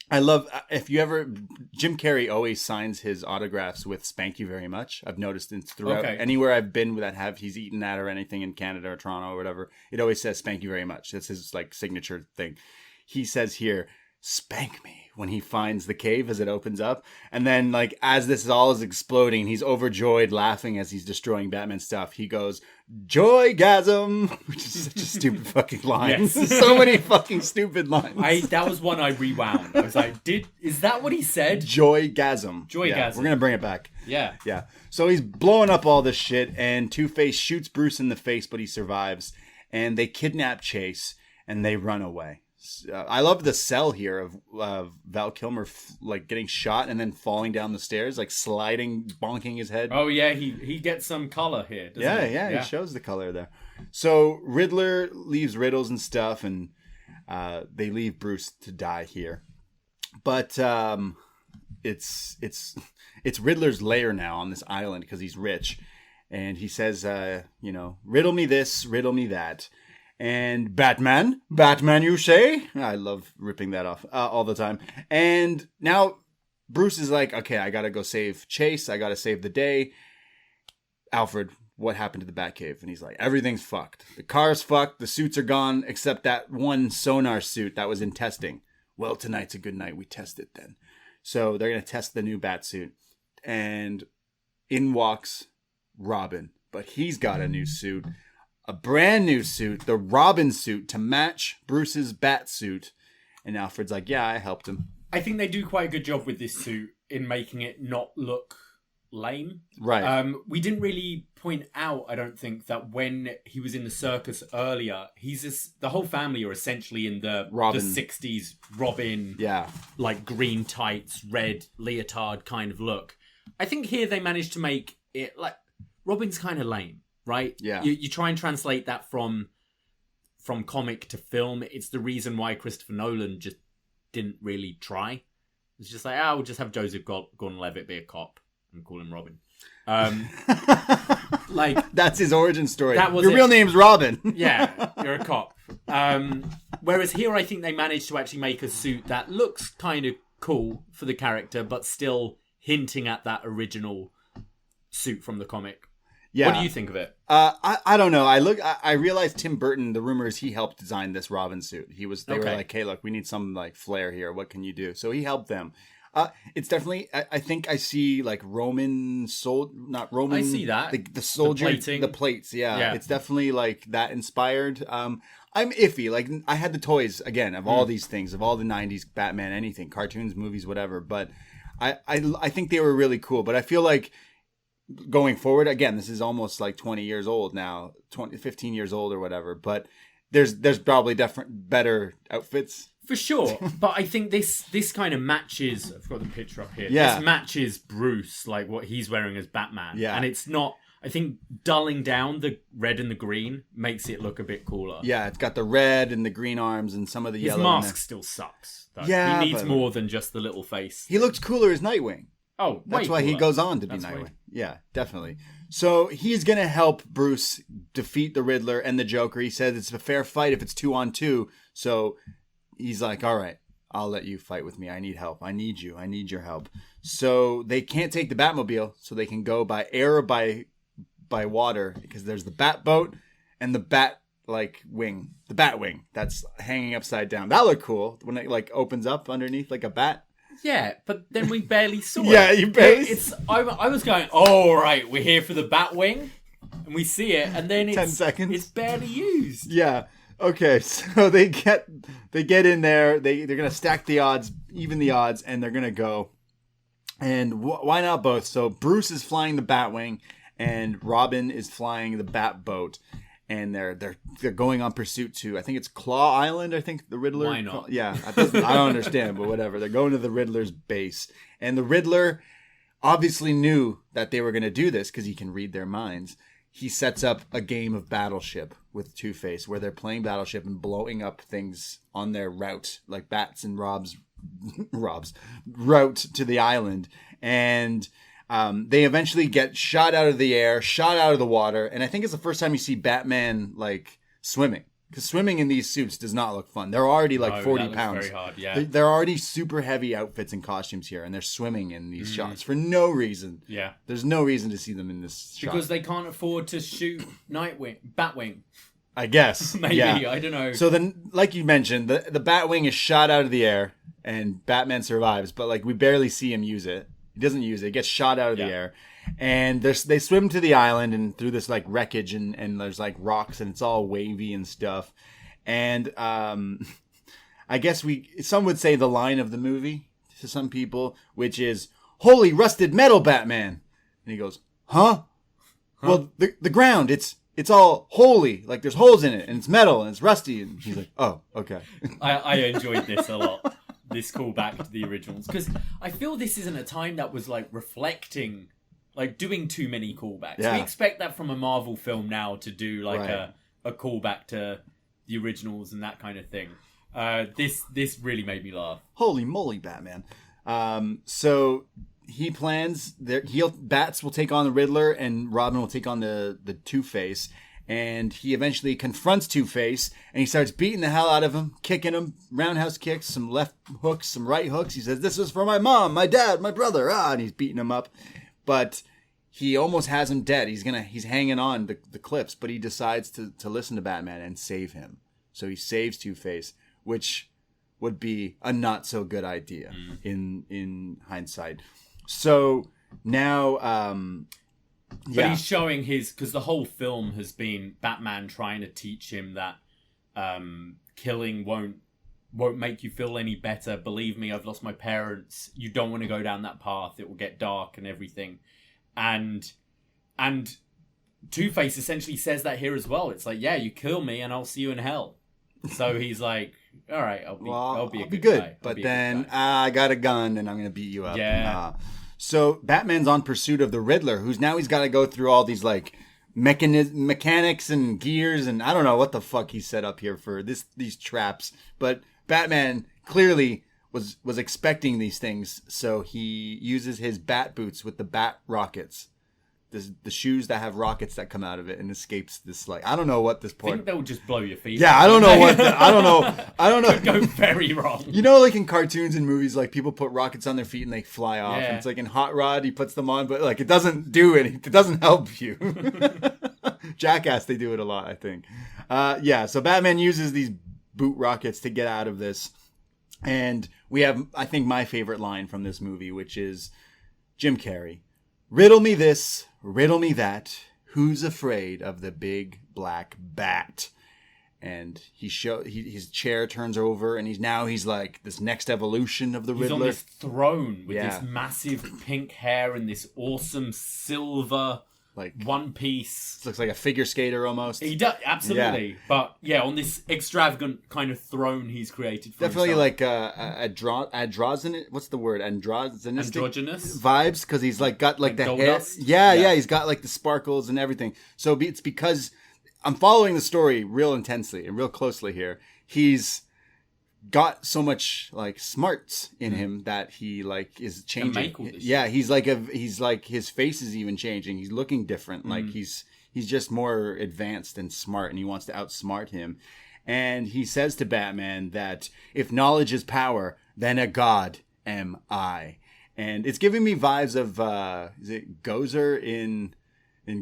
I love, Jim Carrey always signs his autographs with "Spank you very much." I've noticed throughout anywhere I've been that he's eaten at or anything in Canada or Toronto or whatever, it always says "Spank you very much." That's his like signature thing. He says here, "Spank me when he finds the cave as it opens up. And then, like, as this all is exploding, he's overjoyed, laughing as he's destroying Batman stuff. He goes, "Joygasm," which is such a stupid fucking line. Yes. So many fucking stupid lines. That was one I rewound. I was like, is that what he said? Joygasm. Joygasm. Yeah, we're gonna bring it back. Yeah. Yeah. So he's blowing up all this shit, and Two-Face shoots Bruce in the face, but he survives. And they kidnap Chase, and they run away. I love the cell here of Val Kilmer like getting shot and then falling down the stairs, like sliding, bonking his head. Oh yeah, he gets some color here. Doesn't he? Yeah, he shows the color there. So Riddler leaves riddles and stuff, and they leave Bruce to die here. But it's Riddler's lair now on this island because he's rich, and he says, riddle me this, riddle me that. And Batman, you say? I love ripping that off all the time. And now Bruce is like, okay, I gotta go save Chase. I gotta save the day. Alfred, what happened to the Batcave? And he's like, everything's fucked. The car's fucked. The suits are gone, except that one sonar suit that was in testing. Well, tonight's a good night. We test it then. So they're gonna test the new Batsuit. And in walks Robin. But he's got a new suit. A brand new suit, the Robin suit, to match Bruce's bat suit. And Alfred's like, yeah, I helped him. I think they do quite a good job with this suit in making it not look lame. Right. We didn't really point out, I don't think, that when he was in the circus earlier, the whole family are essentially in the 60s Robin, like green tights, red leotard kind of look. I think here they managed to make it like Robin's kind of lame. Right? Yeah. You try and translate that from comic to film. It's the reason why Christopher Nolan just didn't really try. It's just like, we'll just have Joseph Gordon-Levitt be a cop and call him Robin. Like that's his origin story. Your real name's Robin. Yeah, you're a cop. Whereas here, I think they managed to actually make a suit that looks kind of cool for the character, but still hinting at that original suit from the comic. Yeah. What do you think of it? I don't know. I realized Tim Burton, the rumor is he helped design this Robin suit. They were like, hey, look, we need some like flair here. What can you do? So he helped them. It's definitely, I think I see like not Roman. I see that. The soldier, the plates. Yeah. It's definitely like that inspired. I'm iffy. Like I had the toys again of all these things, of all the 90s Batman, anything, cartoons, movies, whatever. But I think they were really cool. But I feel like, going forward, again, this is almost like 20 years old now, 15 years old or whatever, but there's probably better outfits. For sure. But I think this kind of matches, I've got the picture up here. Yeah. This matches Bruce, like what he's wearing as Batman. Yeah. And it's not, I think dulling down the red and the green makes it look a bit cooler. Yeah, it's got the red and the green arms and some of the yellow. His mask still sucks, though. Yeah. He needs more than just the little face. He looks cooler as Nightwing. Oh, that's why cooler. he goes on to be Nightwing. Yeah, definitely. So he's going to help Bruce defeat the Riddler and the Joker. He says it's a fair fight if it's 2-on-2. So he's like, all right, I'll let you fight with me. I need help. I need you. I need your help. So they can't take the Batmobile, so they can go by air or by water, because there's the Batboat and the Batwing that's hanging upside down. That looked cool when it like opens up underneath like a bat. Yeah, but then we barely saw it. Yeah, you barely. I was going, oh, right, we're here for the Batwing, and we see it, and then 10 seconds. It's barely used. Yeah. Okay, so they get in there. They're gonna stack the odds, even the odds, and they're gonna go. And why not both? So Bruce is flying the Batwing, and Robin is flying the Batboat. And they're going on pursuit to, I think it's Claw Island. I think the Riddler. Why not? Yeah, I don't understand, but whatever. They're going to the Riddler's base, and the Riddler obviously knew that they were going to do this because he can read their minds. He sets up a game of Battleship with Two-Face, where they're playing Battleship and blowing up things on their route, like Bats and Rob's route to the island, and. They eventually get shot out of the air, shot out of the water, and I think it's the first time you see Batman like swimming, because swimming in these suits does not look fun. They're already like 40 pounds. Very hard, yeah. They're already super heavy outfits and costumes here, and they're swimming in these shots for no reason. Yeah, there's no reason to see them in this shot because they can't afford to shoot Batwing. I guess maybe yeah. I don't know. So then, like you mentioned, the Batwing is shot out of the air. and Batman survives, but like we barely see him use it. He doesn't use it. He gets shot out of the air. And they swim to the island and through this like wreckage and there's like rocks and it's all wavy and stuff. And I guess some would say the line of the movie to some people, which is, "Holy rusted metal, Batman." And he goes, Huh? Well, the ground, it's all holy. Like there's holes in it and it's metal and it's rusty. And he's like, oh, okay. I enjoyed this a lot. This callback to the originals. Because I feel this isn't a time that was like reflecting, like doing too many callbacks. Yeah. We expect that from a Marvel film now to do like Right. a callback to the originals and that kind of thing. This really made me laugh. Holy moly, Batman. So he plans Bats will take on the Riddler and Robin will take on the Two-Face. And he eventually confronts Two-Face and he starts beating the hell out of him, kicking him, roundhouse kicks, some left hooks, some right hooks. He says, "This was for my mom, my dad, my brother." And he's beating him up. But he almost has him dead. He's hanging on the cliffs, but he decides to listen to Batman and save him. So he saves Two-Face, which would be a not so good idea in hindsight. So now, But he's showing because the whole film has been Batman trying to teach him that killing won't make you feel any better. Believe me, I've lost my parents. You don't want to go down that path. It will get dark and everything. And Two-Face essentially says that here as well. It's like, yeah, you kill me and I'll see you in hell. So he's like, all right, I'll be a good guy. But then I got a gun and I'm going to beat you up. Yeah. So Batman's on pursuit of the Riddler, he's got to go through all these like mechanics and gears and I don't know what the fuck he set up here for these traps. But Batman clearly was expecting these things, so he uses his bat boots with the bat rockets. The shoes that have rockets that come out of it and escapes this, like, I don't know what this part. I think they'll just blow your feet. Yeah, I don't know what. I don't know. Could go very wrong. You know, like in cartoons and movies, like people put rockets on their feet and they fly off. Yeah. And it's like in Hot Rod, he puts them on, but like it doesn't do anything. It doesn't help you. Jackass, they do it a lot, I think. So Batman uses these boot rockets to get out of this. And we have, I think, my favorite line from this movie, which is Jim Carrey. "Riddle me this, riddle me that. Who's afraid of the big black bat?" And his chair turns over, and he's like this next evolution of the Riddler. He's on this throne with this massive pink hair and this awesome silver like one piece. Looks like a figure skater almost. He does, absolutely. Yeah. But yeah, on this extravagant kind of throne he's created for definitely himself. Like androgynous. What's the word? Androgynous vibes, because he's like got like the hair. Dust? Yeah. He's got like the sparkles and everything. So it's because I'm following the story real intensely and real closely here. He's got so much like smarts in him that he like is changing. Yeah, he's like his face is even changing. He's looking different. Like he's just more advanced and smart, and he wants to outsmart him. And he says to Batman that if knowledge is power, then a god am I. And it's giving me vibes of is it Gozer in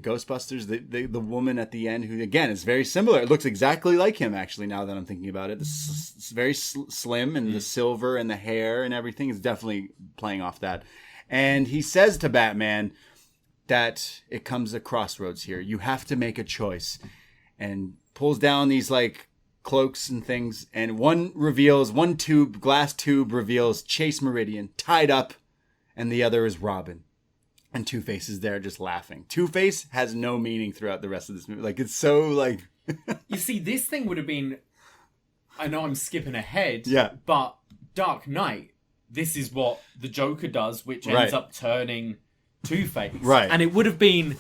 Ghostbusters, the woman at the end, who again is very similar. It looks exactly like him, actually, now that I'm thinking about it. It's very slim, and the silver and the hair and everything is definitely playing off that. And he says to Batman that it comes a crossroads here. You have to make a choice, and pulls down these like cloaks and things, and one glass tube reveals Chase Meridian tied up, and the other is Robin. And Two-Face is there just laughing. Two-Face has no meaning throughout the rest of this movie. Like, it's so, like... You see, this thing would have been... I know I'm skipping ahead. Yeah. But Dark Knight, this is what the Joker does, which ends up turning Two-Face. Right. And it would have been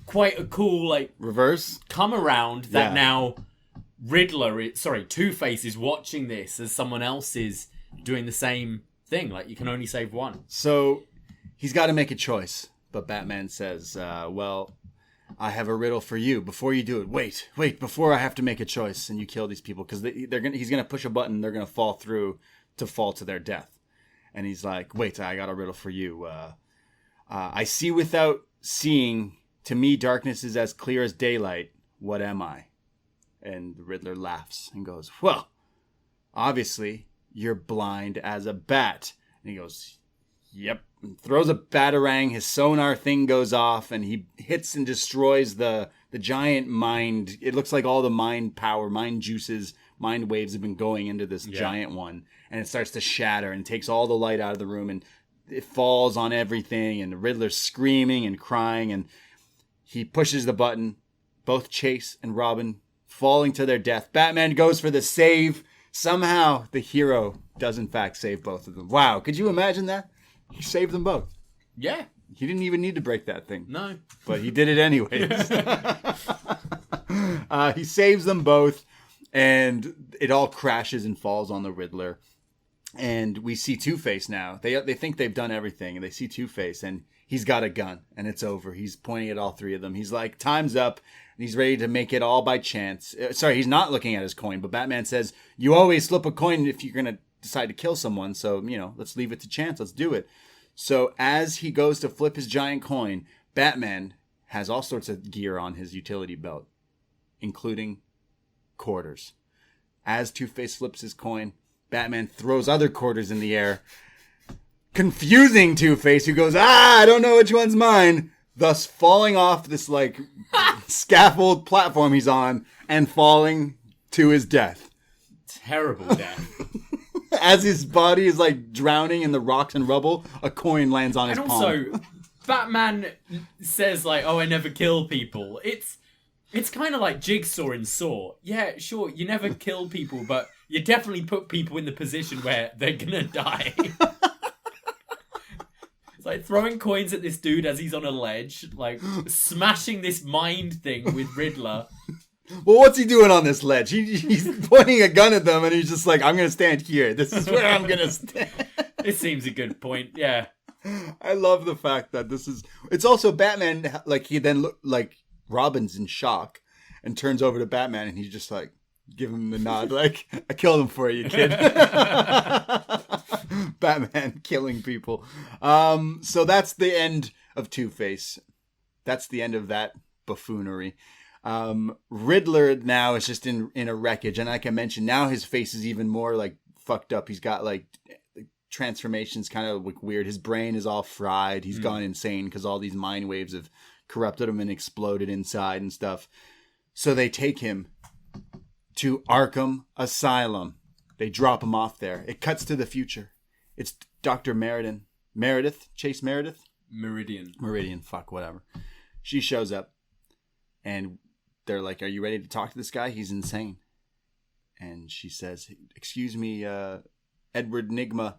quite a cool, like... reverse? Come around that now Two-Face is watching this as someone else is doing the same thing. Like, you can only save one. So, he's got to make a choice. But Batman says, well, I have a riddle for you. Before you do it, wait, before I have to make a choice and you kill these people. Because he's going to push a button, they're going to fall through to fall to their death. And he's like, wait, I got a riddle for you. I see without seeing. To me, darkness is as clear as daylight. What am I? And the Riddler laughs and goes, well, obviously, you're blind as a bat. And he goes, yep. And throws a batarang. His sonar thing goes off, and he hits and destroys the giant mind. It looks like all the mind power, mind juices, mind waves have been going into this giant one. And it starts to shatter and takes all the light out of the room, and it falls on everything, and the Riddler's screaming and crying, and he pushes the button. Both Chase and Robin falling to their death. Batman goes for the save. Somehow the hero does in fact save both of them. Wow, could you imagine that? He saved them both. Yeah. He didn't even need to break that thing. No. But he did it anyways. He saves them both, and it all crashes and falls on the Riddler. And we see Two-Face now. They think they've done everything, and they see Two-Face, and he's got a gun, and it's over. He's pointing at all three of them. He's like, time's up, and he's ready to make it all by chance. Sorry, he's not looking at his coin, but Batman says, you always slip a coin if you're going to decide to kill someone, so, let's leave it to chance. Let's do it. So as he goes to flip his giant coin, Batman has all sorts of gear on his utility belt, including quarters. As Two-Face flips his coin, Batman throws other quarters in the air, confusing Two-Face, who goes, I don't know which one's mine, thus falling off this, scaffold platform he's on and falling to his death. Terrible death. As his body is, drowning in the rocks and rubble, a coin lands on his palm. And also, Batman says, I never kill people. It's kind of like Jigsaw in Saw. Yeah, sure, you never kill people, but you definitely put people in the position where they're gonna die. It's like throwing coins at this dude as he's on a ledge, smashing this mind thing with Riddler. Well, what's he doing on this ledge? He's pointing a gun at them, and he's just like, I'm gonna stand here. This is where I'm gonna stand. It seems a good point, yeah. I love the fact that it's also Batman, he then Robin's in shock and turns over to Batman, and he's just give him the nod, I killed him for you, kid. Batman killing people. So that's the end of Two-Face. That's the end of that buffoonery. Riddler now is just in a wreckage, and like I mentioned, now his face is even more fucked up. He's got transformations kind of weird. His brain is all fried. He's gone insane because all these mind waves have corrupted him and exploded inside and stuff. So they take him to Arkham Asylum. They drop him off there. It cuts to the future. It's Dr. Chase Meredith? Meridian, fuck, whatever. She shows up, and they're like, are you ready to talk to this guy? He's insane. And she says, excuse me, Edward Nygma.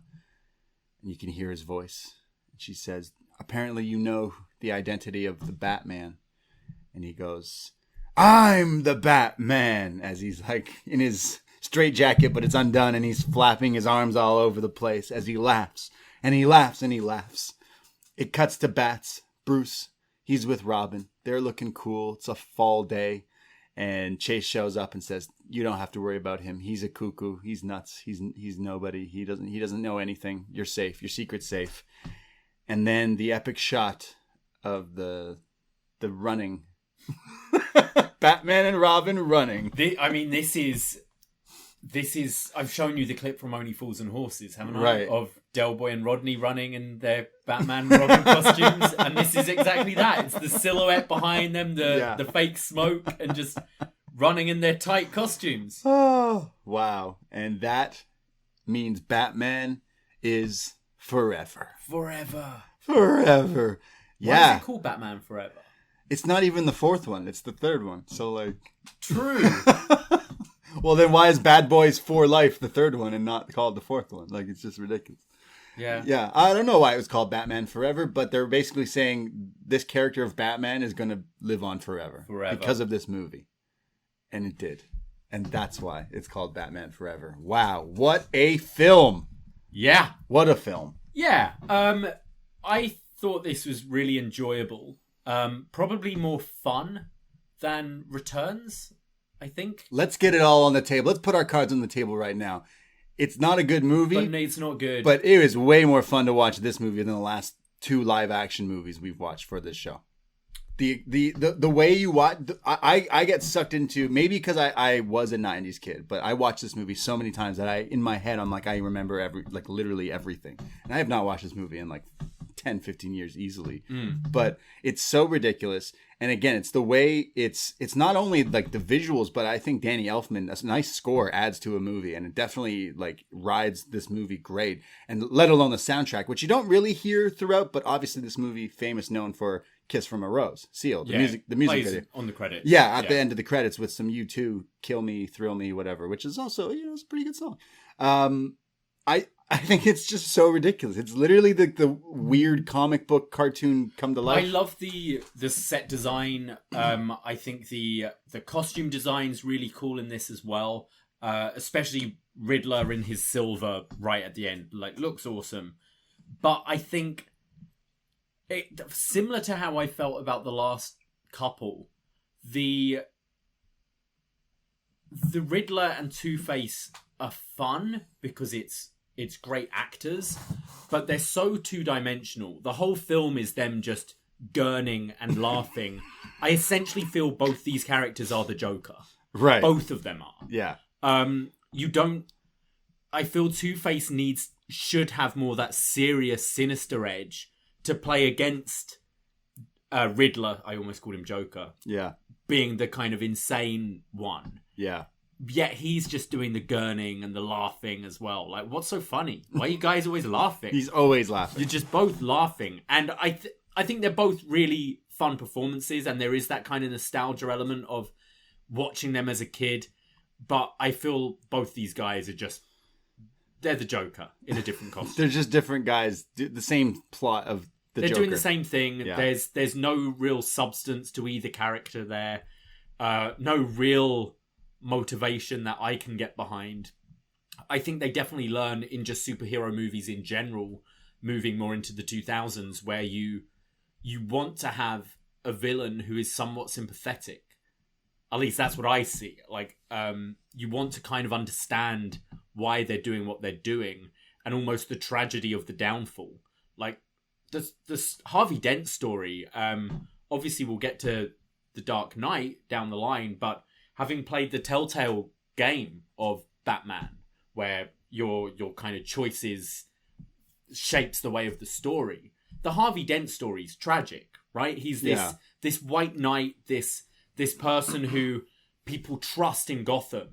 And you can hear his voice. And she says, apparently you know the identity of the Batman. And he goes, I'm the Batman, as he's in his straitjacket, but it's undone, and he's flapping his arms all over the place as he laughs. And he laughs and he laughs. It cuts to Bats. Bruce, he's with Robin. They're looking cool. It's a fall day. And Chase shows up and says, you don't have to worry about him. He's a cuckoo. He's nuts. He's nobody. He doesn't know anything. You're safe. Your secret's safe. And then the epic shot of the running. Batman and Robin running. This is. I've shown you the clip from Only Fools and Horses, haven't I? Right. Of Del Boy and Rodney running in their Batman and Robin costumes, and this is exactly that. It's the silhouette behind them, the fake smoke, and just running in their tight costumes. Oh, wow! And that means Batman is forever. Forever. Yeah. Why is it called Batman Forever? It's not even the fourth one. It's the third one. So True. Well, then why is Bad Boys for Life the third one and not called the fourth one? It's just ridiculous. Yeah. Yeah. I don't know why it was called Batman Forever, but they're basically saying this character of Batman is going to live on forever. Because of this movie. And it did. And that's why it's called Batman Forever. Wow. What a film. Yeah. What a film. Yeah. I thought this was really enjoyable. Probably more fun than Returns, I think. Let's get it all on the table. Let's put our cards on the table right now. It's not a good movie. But it's not good. But it is way more fun to watch this movie than the last two live action movies we've watched for this show. The way you watch, I get sucked into, maybe because I was a 90s kid, but I watched this movie so many times that in my head I'm like, I remember literally everything. And I have not watched this movie in like 10, 15 years easily. But it's so ridiculous. And again, it's the way it's not only like the visuals, but I think Danny Elfman, a nice score adds to a movie, and it definitely like rides this movie great. And let alone the soundtrack, which you don't really hear throughout, but obviously this movie known for Kiss from a Rose, Seal, the music video on the credits. Yeah, at the end of the credits with some U2, Kill Me, Thrill Me, whatever, which is also, it's a pretty good song. I think it's just so ridiculous. It's literally the weird comic book cartoon come to life. I love the set design. I think the costume design's really cool in this as well. Especially Riddler in his silver right at the end, like, looks awesome. But I think similar to how I felt about the last couple, the Riddler and Two-Face are fun because it's great actors, but they're so two-dimensional. The whole film is them just gurning and laughing. I essentially feel both these characters are the Joker. Right. Both of them are. Yeah. I feel Two-Face should have more that serious, sinister edge to play against Riddler. I almost called him Joker. Yeah. Being the kind of insane one. Yeah. Yet he's just doing the gurning and the laughing as well. Like, what's so funny? Why are you guys always laughing? He's always laughing. You're just both laughing. And I think they're both really fun performances, and there is that kind of nostalgia element of watching them as a kid. But I feel both these guys are they're the Joker in a different costume. They're just different guys. The same plot of the Joker. They're doing the same thing. Yeah. There's no real substance to either character there. No real motivation that I can get behind. I think they definitely learn in just superhero movies in general, moving more into the 2000s, where you want to have a villain who is somewhat sympathetic. At least that's what I see. Like, you want to kind of understand why they're doing what they're doing, and almost the tragedy of the downfall. Like, this Harvey Dent story, obviously we'll get to The Dark Knight down the line, but having played the telltale game of Batman, where your kind of choices shapes the way of the story, the Harvey Dent story is tragic, right? He's this white knight, this person who people trust in Gotham,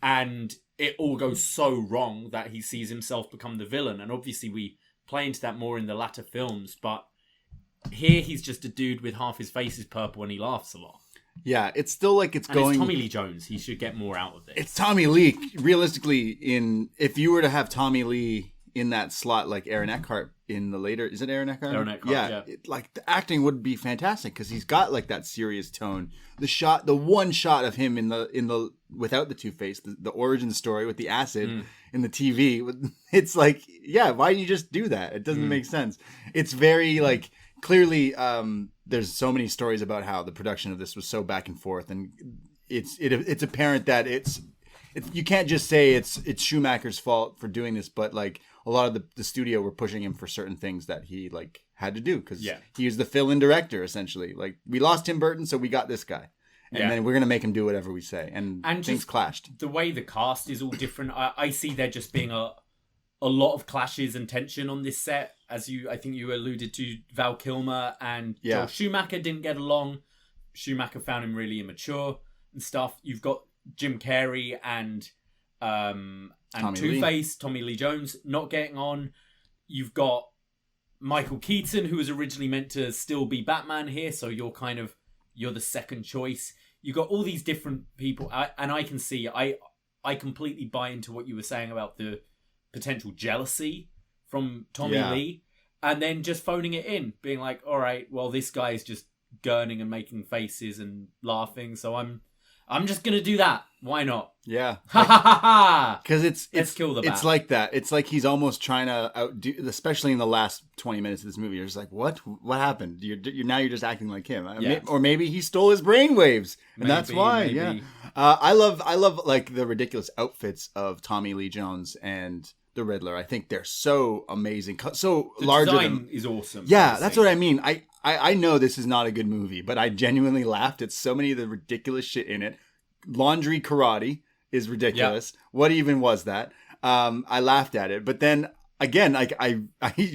and it all goes so wrong that he sees himself become the villain. And obviously we play into that more in the latter films, but here he's just a dude with half his face is purple and he laughs a lot. Yeah, it's still like it's and going. It's Tommy Lee Jones. He should get more out of this. It's Tommy Lee. Realistically, if you were to have Tommy Lee in that slot, like Aaron Eckhart in the later, is it Aaron Eckhart? Aaron Eckhart, yeah. Like the acting would be fantastic because he's got like that serious tone. The one shot of him in the without the Two-Face, the origin story with the acid in the TV. It's like, yeah, why didn't you just do that? It doesn't make sense. It's very like clearly. There's so many stories about how the production of this was so back and forth, and it's apparent that you can't just say it's Schumacher's fault for doing this, but like a lot of the studio were pushing him for certain things that he like had to do because he was the fill-in director essentially. Like, we lost Tim Burton, so we got this guy, and then we're gonna make him do whatever we say, and things clashed. The way the cast is all different, I see there just being a lot of clashes and tension on this set. As I think you alluded to, Val Kilmer and Joel Schumacher didn't get along. Schumacher found him really immature and stuff. You've got Jim Carrey and Two-Face, Tommy Lee Jones not getting on. You've got Michael Keaton, who was originally meant to still be Batman here, so you're the second choice. You've got all these different people, and I can see, I completely buy into what you were saying about the potential jealousy from Tommy Lee, and then just phoning it in, being like, all right, well, this guy's just gurning and making faces and laughing, so I'm just gonna do that. Why not? Yeah, ha ha ha ha. Because let's kill the bat. It's like that. It's like he's almost trying to outdo, especially in the last 20 minutes of this movie. You're just like, what happened? You're just acting like him, or maybe he stole his brainwaves, and that's why. Maybe. Yeah, I love like the ridiculous outfits of Tommy Lee Jones and the Riddler. I think they're so amazing, so larger. The design is awesome. Yeah, that's what I mean. I know this is not a good movie, but I genuinely laughed at so many of the ridiculous shit in it. Laundry karate is ridiculous. Yeah. What even was that? I laughed at it, but then again, like I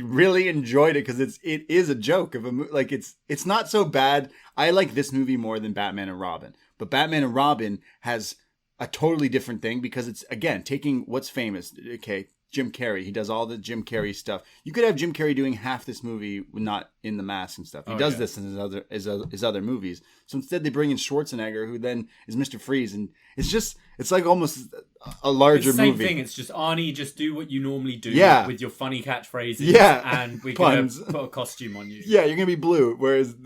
really enjoyed it because it is a joke of a movie. Like it's not so bad. I like this movie more than Batman and Robin, but Batman and Robin has a totally different thing because it's again taking what's famous. Okay, Jim Carrey. He does all the Jim Carrey stuff. You could have Jim Carrey doing half this movie not in the mask and stuff. He does this in his other movies. So instead, they bring in Schwarzenegger, who then is Mr. Freeze, and it's like almost a larger movie. Same thing. It's just Arnie, just do what you normally do with your funny catchphrases. Yeah, and we're gonna put a costume on you. Yeah, you're gonna be blue, whereas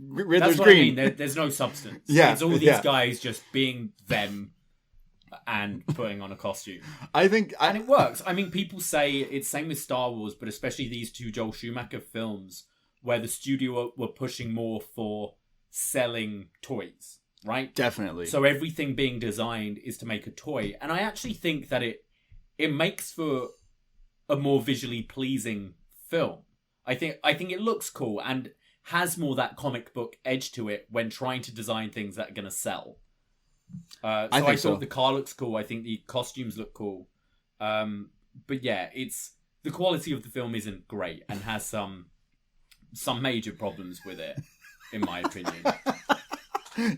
Riddler's That's what green. I mean. There's no substance. Yeah, it's all these guys just being them. And putting on a costume. And it works. I mean, people say it's same with Star Wars, but especially these two Joel Schumacher films where the studio were pushing more for selling toys, right? Definitely. So everything being designed is to make a toy. And I actually think that it makes for a more visually pleasing film. I think it looks cool and has more that comic book edge to it when trying to design things that are going to sell. I thought the car looks cool. I think the costumes look cool. But yeah, the quality of the film isn't great and has some major problems with it, in my opinion.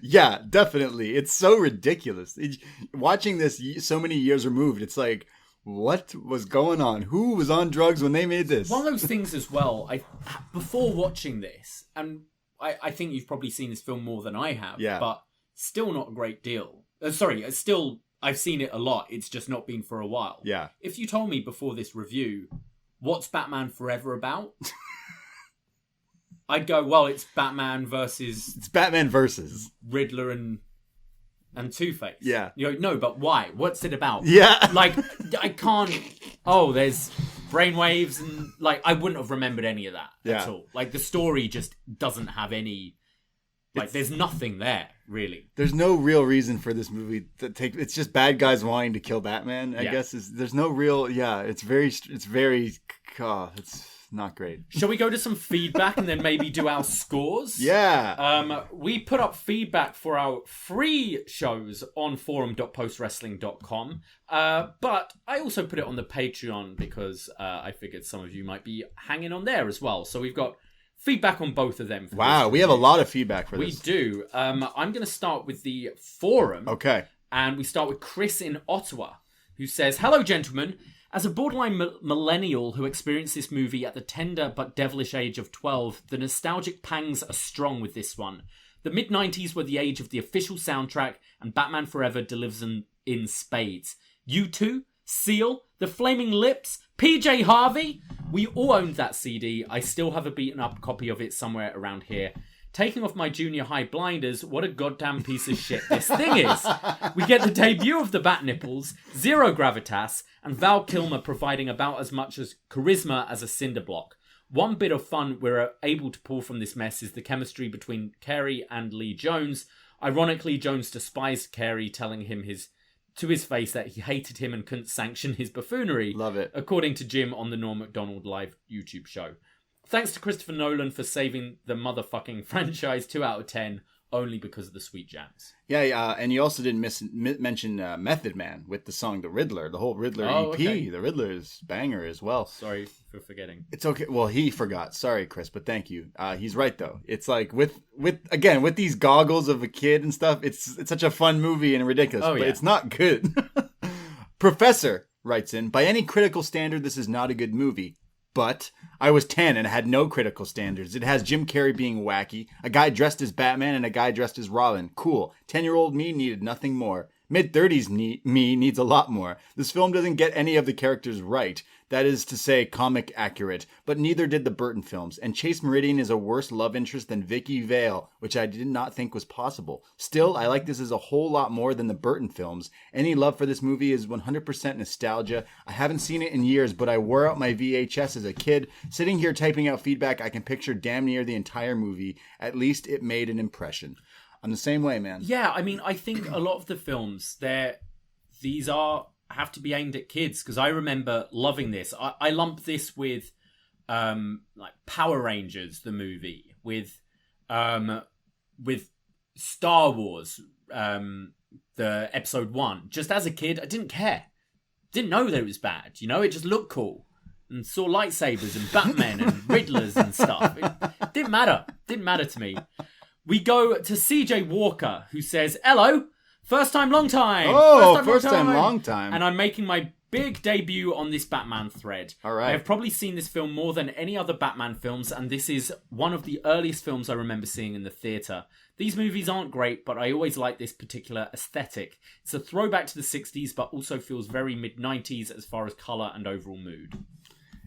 Yeah, definitely. It's so ridiculous. Watching this so many years removed, it's like, what was going on? Who was on drugs when they made this? One of those things as well, before watching this, and I think you've probably seen this film more than I have, but still not a great deal. I've seen it a lot. It's just not been for a while. Yeah. If you told me before this review, what's Batman Forever about? I'd go, well, it's Batman versus... It's Batman versus... Riddler and Two-Face. Yeah. You know, no, but why? What's it about? Yeah. Like, I can't... Oh, there's brainwaves and... Like, I wouldn't have remembered any of that at all. Like, the story just doesn't have any... Like, there's nothing there, really. There's no real reason for this movie to take... It's just bad guys wanting to kill Batman, I guess. There's no real... Yeah, it's not great. Shall we go to some feedback and then maybe do our scores? Yeah. We put up feedback for our free shows on forum.postwrestling.com. But I also put it on the Patreon because I figured some of you might be hanging on there as well. So we've got feedback on both of them. Wow, we have a lot of feedback for this. We do. I'm going to start with the forum. Okay. And we start with Chris in Ottawa, who says, "Hello, gentlemen. As a borderline millennial who experienced this movie at the tender but devilish age of 12, the nostalgic pangs are strong with this one. The mid-90s were the age of the official soundtrack, and Batman Forever delivers them in spades. U2, Seal, The Flaming Lips, PJ Harvey. We all owned that CD. I still have a beaten-up copy of it somewhere around here. Taking off my junior high blinders, what a goddamn piece of shit this thing is. We get the debut of the Bat Nipples, zero gravitas, and Val Kilmer providing about as much as charisma as a cinder block. One bit of fun we're able to pull from this mess is the chemistry between Carrey and Lee Jones. Ironically, Jones despised Carrey, telling him to his face that he hated him and couldn't sanction his buffoonery. Love it. According to Jim on the Norm Macdonald live YouTube show. Thanks to Christopher Nolan for saving the motherfucking franchise 2 out of 10 only because of the sweet jams." Yeah, and you also didn't mention Method Man with the song The Riddler, the whole Riddler EP. Okay. The Riddler is banger as well. Sorry for forgetting. It's okay. Well, he forgot. Sorry, Chris, but thank you. He's right though. It's like with these goggles of a kid and stuff. It's such a fun movie and ridiculous, but it's not good. Professor writes in, "By any critical standard, this is not a good movie. But I was 10 and had no critical standards. It has Jim Carrey being wacky, a guy dressed as Batman, and a guy dressed as Robin. Cool. 10-year-old me needed nothing more. Mid-30s me needs a lot more. This film doesn't get any of the characters right. That is to say, comic accurate. But neither did the Burton films. And Chase Meridian is a worse love interest than Vicky Vale, which I did not think was possible. Still, I like this as a whole lot more than the Burton films. Any love for this movie is 100% nostalgia. I haven't seen it in years, but I wore out my VHS as a kid. Sitting here typing out feedback, I can picture damn near the entire movie. At least it made an impression." I'm the same way, man. Yeah, I mean, I think a lot of the films, have to be aimed at kids, because I remember loving this. I lump this with like Power Rangers, the movie, with Star Wars, the episode 1. Just as a kid, I didn't care. Didn't know that it was bad. You know, it just looked cool. And saw lightsabers and Batman and Riddlers and stuff. It didn't matter. Didn't matter to me. We go to CJ Walker, who says, hello, first time, long time. Oh, first time, long time. And I'm making my big debut on this Batman thread. All right. I have probably seen this film more than any other Batman films, and this is one of the earliest films I remember seeing in the theatre. These movies aren't great, but I always like this particular aesthetic. It's a throwback to the 60s, but also feels very mid-90s as far as colour and overall mood.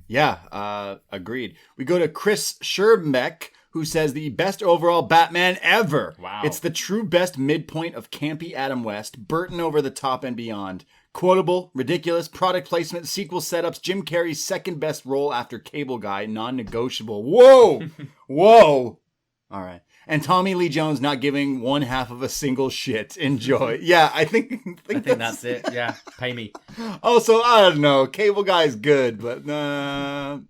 Yeah, agreed. We go to Chris Scherbeck, who says the best overall Batman ever. Wow. It's the true best midpoint of campy Adam West, Burton over the top and beyond. Quotable, ridiculous, product placement, sequel setups, Jim Carrey's second best role after Cable Guy, non-negotiable. Whoa! Whoa! All right. And Tommy Lee Jones not giving one half of a single shit. Enjoy. Yeah, I think that's it. Yeah, pay me. Also, I don't know. Cable Guy's good, but no.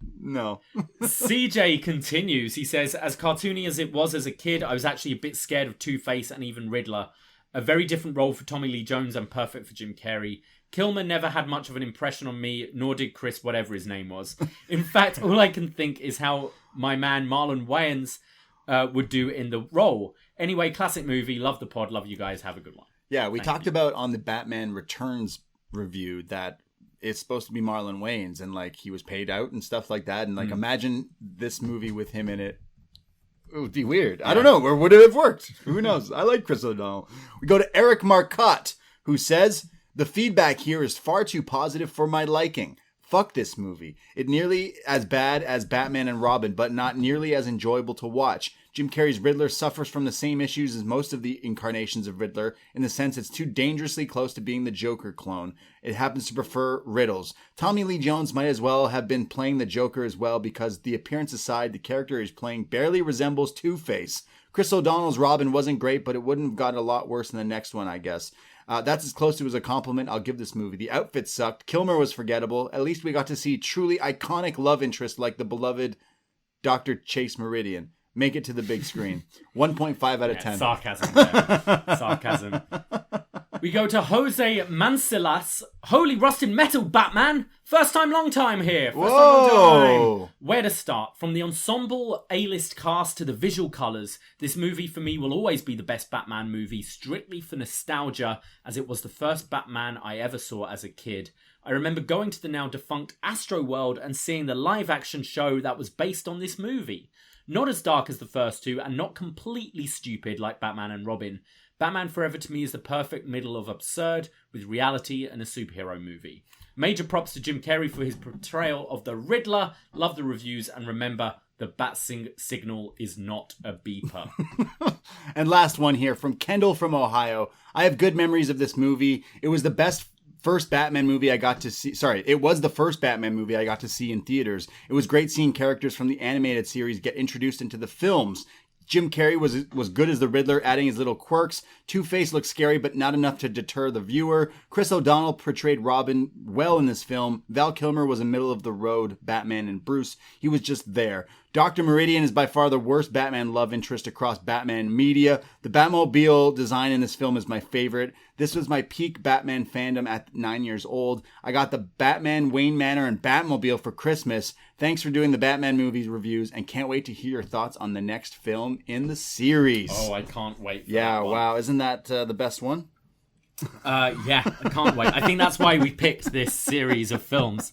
CJ continues. He says, as cartoony as it was as a kid, I was actually a bit scared of Two-Face and even Riddler. A very different role for Tommy Lee Jones and perfect for Jim Carrey. Kilmer never had much of an impression on me, nor did Chris, whatever his name was. In fact, all I can think is how my man Marlon Wayans would do in the role. Anyway, classic movie. Love the pod. Love you guys. Have a good one. Yeah, we talked about on the Batman Returns review that it's supposed to be Marlon Wayans and like he was paid out and stuff like that. And like imagine this movie with him in it. It would be weird. Yeah. I don't know. Or would it have worked? Who knows? I like Chris O'Donnell. We go to Eric Marcotte, who says, the feedback here is far too positive for my liking. Fuck this movie. It nearly as bad as Batman and Robin, but not nearly as enjoyable to watch. Jim Carrey's Riddler suffers from the same issues as most of the incarnations of Riddler, in the sense it's too dangerously close to being the Joker clone. It happens to prefer Riddles. Tommy Lee Jones might as well have been playing the Joker as well, because the appearance aside, the character he's playing barely resembles Two-Face. Chris O'Donnell's Robin wasn't great, but it wouldn't have gotten a lot worse than the next one, I guess. That's as close to as a compliment I'll give this movie. The outfit sucked. Kilmer was forgettable. At least we got to see truly iconic love interest like the beloved Dr. Chase Meridian. Make it to the big screen. 1.5 out of 10. Sarcasm there. Sarcasm. We go to Jose Mancilas. Holy rusted metal, Batman! First time, long time here. First time, long time. Where to start? From the ensemble A-list cast to the visual colours, this movie for me will always be the best Batman movie, strictly for nostalgia, as it was the first Batman I ever saw as a kid. I remember going to the now defunct Astroworld and seeing the live-action show that was based on this movie. Not as dark as the first two, and not completely stupid like Batman and Robin. Batman Forever to me is the perfect middle of absurd with reality and a superhero movie. Major props to Jim Carrey for his portrayal of the Riddler. Love the reviews, and remember, the bat signal is not a beeper. And last one here from Kendall from Ohio. I have good memories of this movie. It was the first Batman movie I got to see. It was the first Batman movie I got to see in theaters. It was great seeing characters from the animated series get introduced into the films. Jim Carrey was good as the Riddler, adding his little quirks. Two-Face looked scary, but not enough to deter the viewer. Chris O'Donnell portrayed Robin well in this film. Val Kilmer was a middle-of-the-road Batman and Bruce. He was just there. Dr. Meridian is by far the worst Batman love interest across Batman media. The Batmobile design in this film is my favorite. This was my peak Batman fandom at 9 years old. I got the Batman, Wayne Manor, and Batmobile for Christmas. Thanks for doing the Batman movies reviews, and can't wait to hear your thoughts on the next film in the series. Oh, I can't wait for that one. Wow. Isn't that the best one? Yeah, I can't wait. I think that's why we picked this series of films.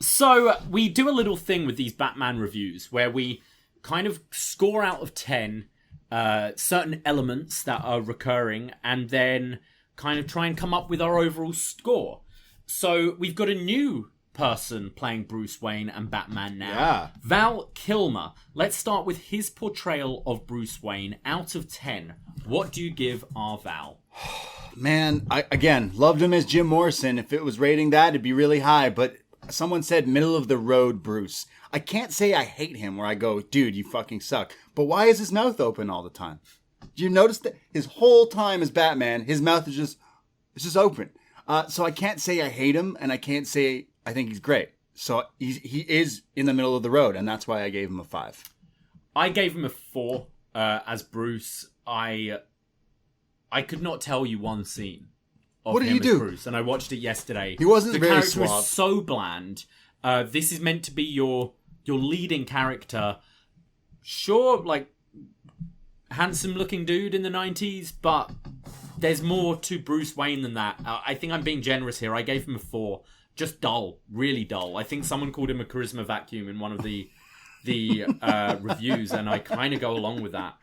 So we do a little thing with these Batman reviews where we kind of score out of 10 certain elements that are recurring and then kind of try and come up with our overall score. So we've got a new person playing Bruce Wayne and Batman now. Yeah. Val Kilmer. Let's start with his portrayal of Bruce Wayne. Out of 10, what do you give our Val? Man, I again loved him as Jim Morrison. If it was rating that, it'd be really high, but someone said middle of the road Bruce. I can't say I hate him where I go, dude, you fucking suck. But why is his mouth open all the time? Do you notice that his whole time as Batman, his mouth is just open. So I can't say I hate him, and I can't say I think he's great. So he is in the middle of the road, and that's why I gave him a 5. I gave him a 4 as Bruce. I could not tell you one scene of him as Bruce, and I watched it yesterday. He wasn't the very character suave. was so bland. This is meant to be your leading character. Sure, like handsome-looking dude in the 90s, but there's more to Bruce Wayne than that. I think I'm being generous here. I gave him a 4. Just dull, really dull. I think someone called him a charisma vacuum in one of the reviews, and I kind of go along with that.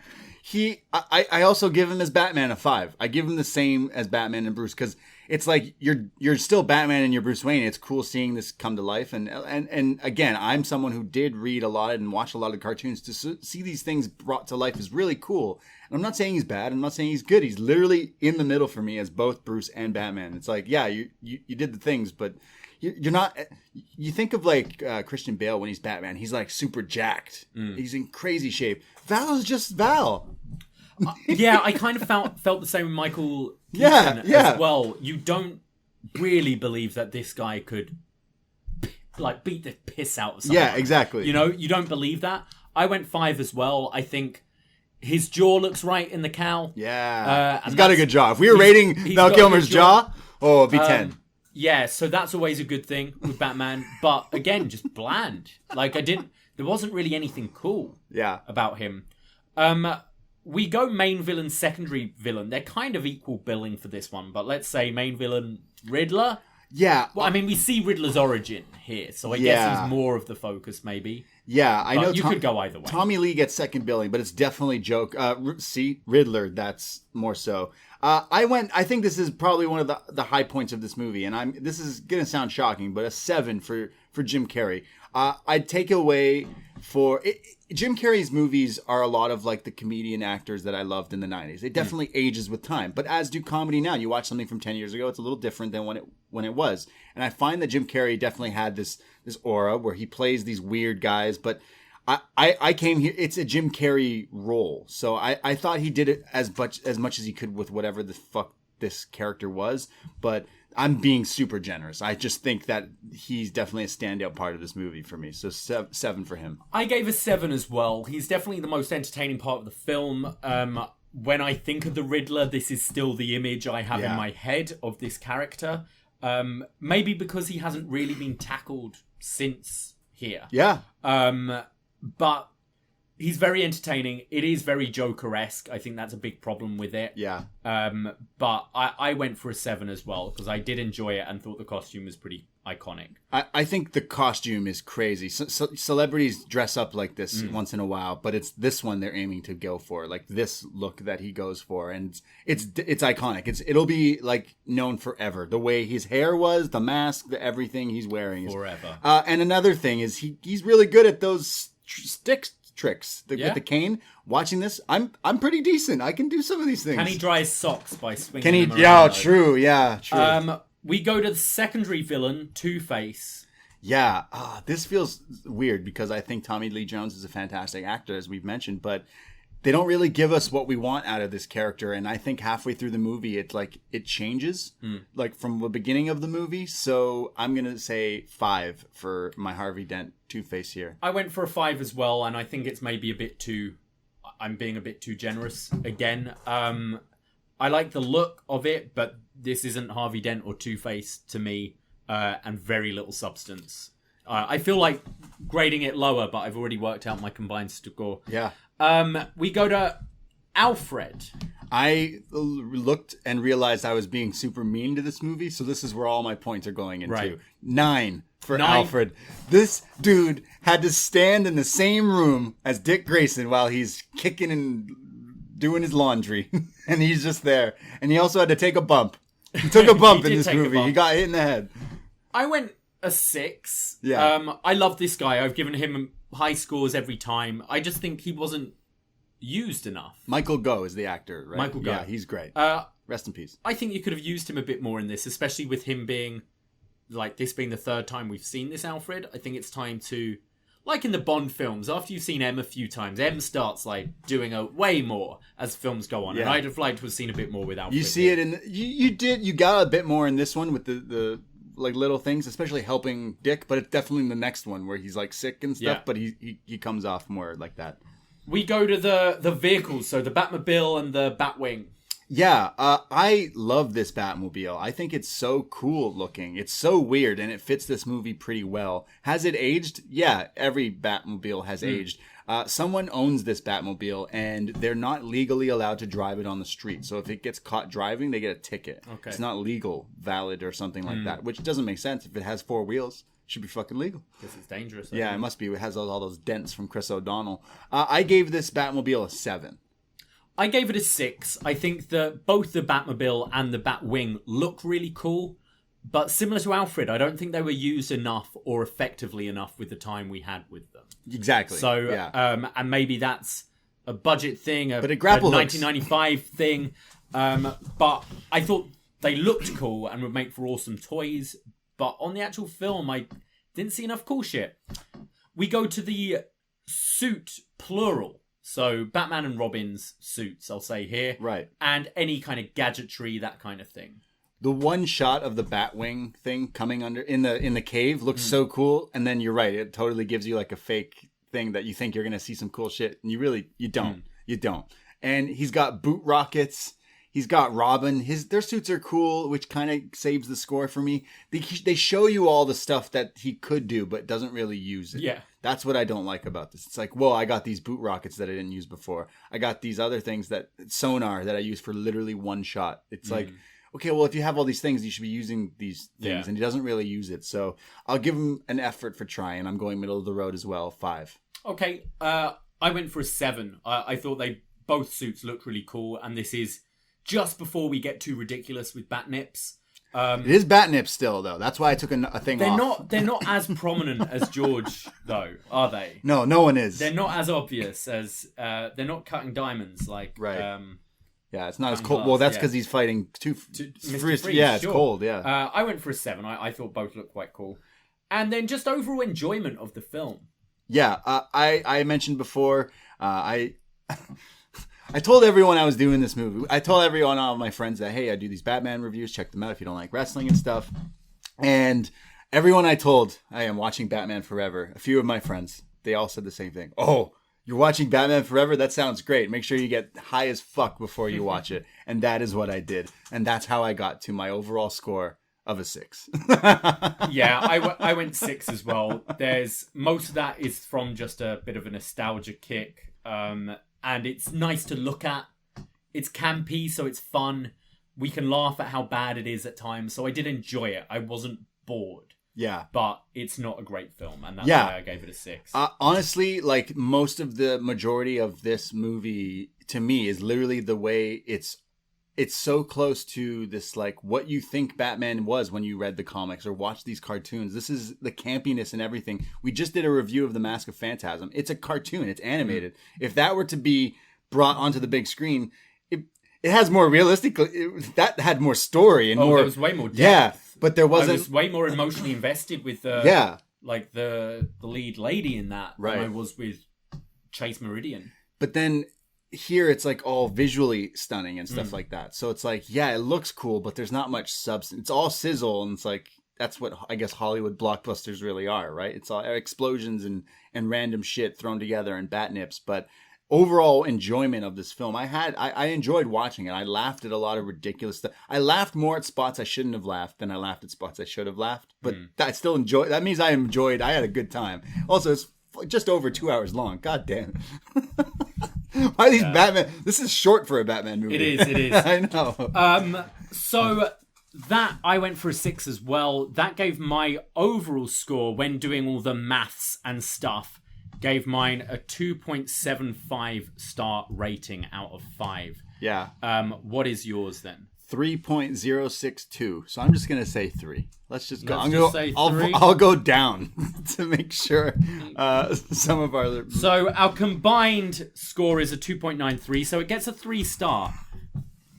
I also give him as Batman a 5. I give him the same as Batman and Bruce because it's like you're still Batman and you're Bruce Wayne. It's cool seeing this come to life. And again, I'm someone who did read a lot and watch a lot of cartoons. To see these things brought to life is really cool. And I'm not saying he's bad. I'm not saying he's good. He's literally in the middle for me as both Bruce and Batman. It's like, yeah, you did the things, but you're not. You think of like Christian Bale when he's Batman. He's like super jacked. He's in crazy shape. Val is just Val. Yeah, I kind of felt the same with Michael Keaton as well. You don't really believe that this guy could like beat the piss out of someone. Yeah, exactly. You know, you don't believe that. I went 5 as well. I think his jaw looks right in the cowl. Yeah, he's got a good jaw. If we were rating Val Kilmer's jaw, it'd be 10. Yeah, so that's always a good thing with Batman. But again, just bland. Like there wasn't really anything cool. About him. We go main villain, secondary villain. They're kind of equal billing for this one, but let's say main villain Riddler. Yeah. Well, I mean, we see Riddler's origin here, so I guess he's more of the focus, maybe. Yeah, I know. You could go either way. Tommy Lee gets second billing, but it's definitely joke. See, Riddler, that's more so. I think this is probably one of the high points of this movie, and this is gonna sound shocking, but a 7 for Jim Carrey. I'd take away for Jim Carrey's movies are a lot of like the comedian actors that I loved in the 90s. It definitely ages with time, but as do comedy now. You watch something from 10 years ago, it's a little different than when it was. And I find that Jim Carrey definitely had this aura where he plays these weird guys, but I came here, it's a Jim Carrey role. So I thought he did it as much as he could with whatever the fuck this character was, but I'm being super generous. I just think that he's definitely a standout part of this movie for me. So 7 for him. I gave a 7 as well. He's definitely the most entertaining part of the film. When I think of the Riddler, this is still the image I have in my head of this character. Maybe because he hasn't really been tackled since here. Yeah. But he's very entertaining. It is very Joker-esque. I think that's a big problem with it. Yeah. But I went for a 7 as well because I did enjoy it and thought the costume was pretty iconic. I think the costume is crazy. Celebrities dress up like this once in a while, but it's this one they're aiming to go for, like this look that he goes for, and it's iconic. It'll be like known forever. The way his hair was, the mask, the everything he's wearing is forever. And another thing is he's really good at those tricks with the cane. Watching this, I'm pretty decent. I can do some of these things. Can he dry his socks by swinging them around? Yeah, true. Yeah, true. We go to the secondary villain, Two-Face. Yeah, this feels weird because I think Tommy Lee Jones is a fantastic actor, as we've mentioned, but they don't really give us what we want out of this character. And I think halfway through the movie, it changes, like from the beginning of the movie. So I'm gonna say 5 for my Harvey Dent Two-Face here. I went for a 5 as well, and I think it's maybe I'm being a bit too generous again. I like the look of it, but this isn't Harvey Dent or Two-Face to me, and very little substance. I feel like grading it lower, but I've already worked out my combined score. Yeah. We go to Alfred. I looked and realized I was being super mean to this movie, so this is where all my points are going into. Right. 9 for Alfred. This dude had to stand in the same room as Dick Grayson while he's kicking and doing his laundry, and he's just there. And he also had to take a bump. He took a bump in this movie. He got hit in the head. I went a 6. Yeah. I love this guy. I've given him high scores every time. I just think he wasn't used enough. Michael Gough is the actor, right? Michael Gough. Yeah, he's great. Rest in peace. I think you could have used him a bit more in this, especially with him being, like, this being the 3rd time we've seen this Alfred. I think it's time to, like in the Bond films, after you've seen M a few times, M starts, like, doing a way more as films go on. Yeah. And I'd have liked to have seen a bit more with Alfred. You see it in... You got a bit more in this one with the like little things, especially helping Dick, but it's definitely in the next one where he's like sick and stuff, but he comes off more like that. We go to the vehicles, so the Batmobile and the Batwing. Yeah, I love this Batmobile. I think it's so cool looking. It's so weird, and it fits this movie pretty well. Has it aged? Yeah, every Batmobile has aged. Someone owns this Batmobile, and they're not legally allowed to drive it on the street. So if it gets caught driving, they get a ticket. Okay. It's not legal, valid, or something like that, which doesn't make sense. If it has 4 wheels, it should be fucking legal. Because it's dangerous. Yeah, it must be. It has all those dents from Chris O'Donnell. I gave this Batmobile a 7. I gave it a 6. I think that both the Batmobile and the Batwing look really cool, but similar to Alfred, I don't think they were used enough or effectively enough with the time we had with them. Exactly. So, and maybe that's a budget thing, but it grapple a 1995 thing. But I thought they looked cool and would make for awesome toys. But on the actual film, I didn't see enough cool shit. We go to the suit plural. So Batman and Robin's suits, I'll say here. Right. And any kind of gadgetry, that kind of thing. The one shot of the Batwing thing coming under in the cave looks so cool, and then you're right, it totally gives you like a fake thing that you think you're gonna see some cool shit, and you don't. You don't. And he's got boot rockets. He's got Robin. Their suits are cool, which kind of saves the score for me. They show you all the stuff that he could do, but doesn't really use it. Yeah. That's what I don't like about this. It's like, whoa, I got these boot rockets that I didn't use before. I got these other things sonar that I use for literally one shot. It's like, okay, well, if you have all these things, you should be using these things. And he doesn't really use it. So I'll give him an effort for trying. I'm going middle of the road as well, 5. Okay, I went for a 7. I thought both suits looked really cool, and this is just before we get too ridiculous with Batnips. It is Batnips still, though. That's why I took a thing off. They're not as prominent as George, though, are they? No one is. They're not as obvious as... they're not cutting diamonds like... Right. Yeah, it's not as cold. Well, that's because he's fighting Mr. Freeze, yeah, it's cold, yeah. I went for a 7. I thought both looked quite cool. And then just overall enjoyment of the film. Yeah, I mentioned before, I told everyone I was doing this movie. I told everyone, all of my friends, that, hey, I do these Batman reviews. Check them out if you don't like wrestling and stuff. And everyone I told, I am watching Batman Forever. A few of my friends, they all said the same thing. Oh, you're watching Batman Forever? That sounds great. Make sure you get high as fuck before you watch it. And that is what I did. And that's how I got to my overall score of a 6. Yeah, I went 6 as well. Most of that is from just a bit of a nostalgia kick. And it's nice to look at. It's campy, so it's fun. We can laugh at how bad it is at times. So I did enjoy it. I wasn't bored. Yeah. But it's not a great film, and that's why I gave it a 6. Honestly, like, most of the majority of this movie, to me, is literally the way it's so close to this, like, what you think Batman was when you read the comics or watched these cartoons. This is the campiness and everything. We just did a review of The Mask of Phantasm. It's a cartoon. It's animated. If that were to be brought onto the big screen, it has more realistic. That had more story and more. There was way more depth. Yeah, but there wasn't. I was way more emotionally invested with the lead lady in that than I was with Chase Meridian. But then here it's like all visually stunning and stuff like that. So it's like, yeah, it looks cool, but there's not much substance. It's all sizzle, and it's like, that's what I guess Hollywood blockbusters really are, right? It's all explosions and random shit thrown together and Batnips. But overall enjoyment of this film, I enjoyed watching it. I laughed at a lot of ridiculous stuff. I laughed more at spots I shouldn't have laughed than I laughed at spots I should have laughed. But I still enjoyed. That means I had a good time. Also, it's just over 2 hours long. God damn it. Why are these Batman? This is short for a Batman movie. It is. I know. So that I went for a 6 as well. That gave my overall score, when doing all the maths and stuff, gave mine a 2.75 star rating out of 5. Yeah. What is yours then? 3.062. So I'm just gonna say 3. Let's just go. Say 3. I'll go down to make sure some of our. So our combined score is a 2.93. So it gets a 3 star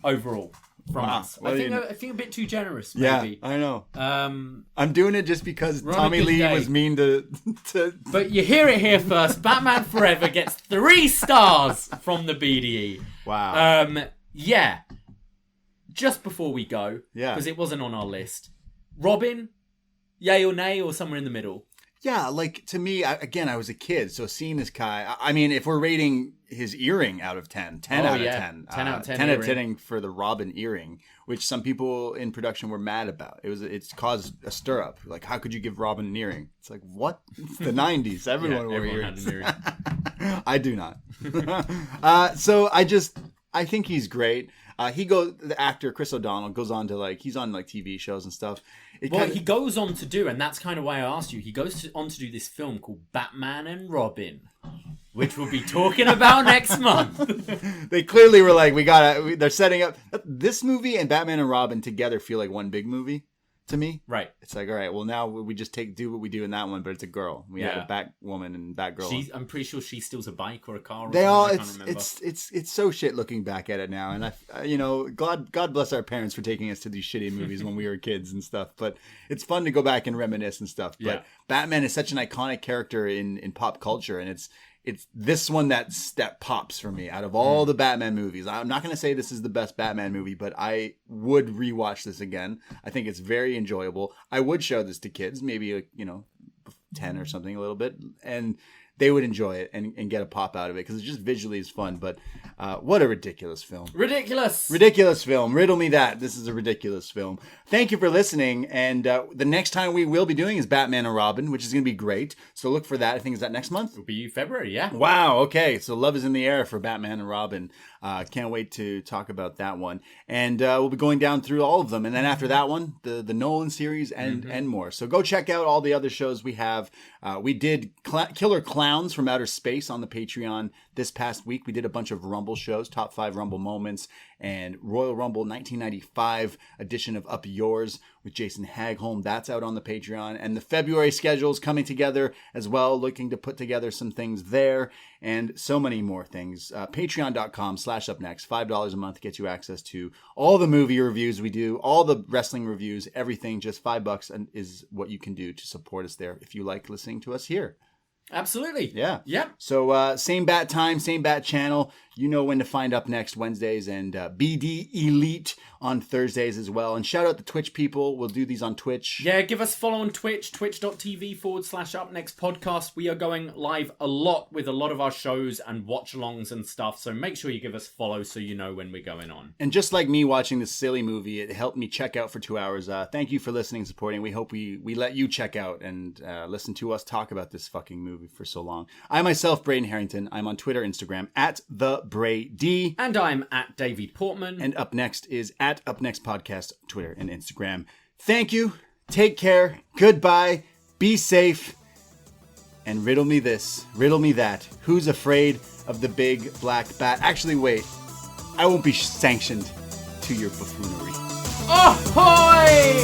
overall from us. I think a bit too generous. Maybe. Yeah, I know. I'm doing it just because Tommy Lee was mean to. But you hear it here first. Batman Forever gets 3 stars from the BDE. Wow. Yeah. Just before we go, because it wasn't on our list, Robin, Yay or nay, or somewhere in the middle? Yeah, like, to me, I was a kid, so seeing this guy, I mean, if we're rating his earring out of 10, 10 out of 10. 10 out of 10 10 out of earring. 10 for the Robin earring, which some people in production were mad about. It's caused a stir up. Like, how could you give Robin an earring? It's like, what? It's the 90s. Everyone wore earrings. Had an earring. I do not. So I think he's great. The actor Chris O'Donnell goes on to he's on TV shows and stuff. He goes on to do, and that's kind of why I asked you, he goes on to do this film called Batman and Robin, which we'll be talking about next month. They clearly were they're setting up this movie, and Batman and Robin together feel like one big movie to me. Right. It's like, all right, well, now we just do what we do in that one, but it's a girl. We have a Batwoman and Batgirl. I'm pretty sure she steals a bike or a car. Or they all. I can't remember. It's so shit looking back at it now, and God bless our parents for taking us to these shitty movies when we were kids and stuff. But it's fun to go back and reminisce and stuff. But Batman is such an iconic character in pop culture, and it's this one that pops for me out of all the Batman movies. I'm not going to say this is the best Batman movie, but I would rewatch this again. I think it's very enjoyable. I would show this to kids, maybe 10 or something, a little bit, and they would enjoy it and get a pop out of it because it just visually is fun. But what a ridiculous film. Ridiculous film. Riddle me that. This is a ridiculous film. Thank you for listening. And the next time we will be doing is Batman and Robin, which is going to be great. So look for that. I think is that next month? It'll be February, yeah. Wow. Okay. So love is in the air for Batman and Robin. Can't wait to talk about that one. And we'll be going down through all of them. And then after that one, the Nolan series and more. So go check out all the other shows we have. We did Killer Clowns from Outer Space on the Patreon this past week. We did a bunch of Rumble shows, top 5 Rumble moments, and Royal Rumble 1995 edition of Up Yours with Jason Hagholm. That's out on the Patreon. And the February schedule's coming together as well, looking to put together some things there and so many more things. Patreon.com/upnext. $5 a month gets you access to all the movie reviews we do, all the wrestling reviews, everything. Just $5 and is what you can do to support us there if you like listening to us here. Absolutely. Yeah. Yep. So same bat time, same bat channel. You know when to find Up Next Wednesdays and BD Elite on Thursdays as well. And shout out the Twitch people. We'll do these on Twitch. Yeah, give us a follow on Twitch, twitch.tv/upnext podcast. We are going live a lot with a lot of our shows and watch-alongs and stuff. So make sure you give us a follow so you know when we're going on. And just like me watching this silly movie, it helped me check out for 2 hours. Thank you for listening and supporting. We hope we let you check out and listen to us talk about this fucking movie for so long. I myself, Braden Herrington. I'm on Twitter, Instagram, @TheBrady. And I'm @Davie Portman. And Up Next is @UpNext Podcast, Twitter and Instagram. Thank you. Take care. Goodbye. Be safe. And riddle me this. Riddle me that. Who's afraid of the big black bat? Actually, wait. I won't be sanctioned to your buffoonery. Ahoy!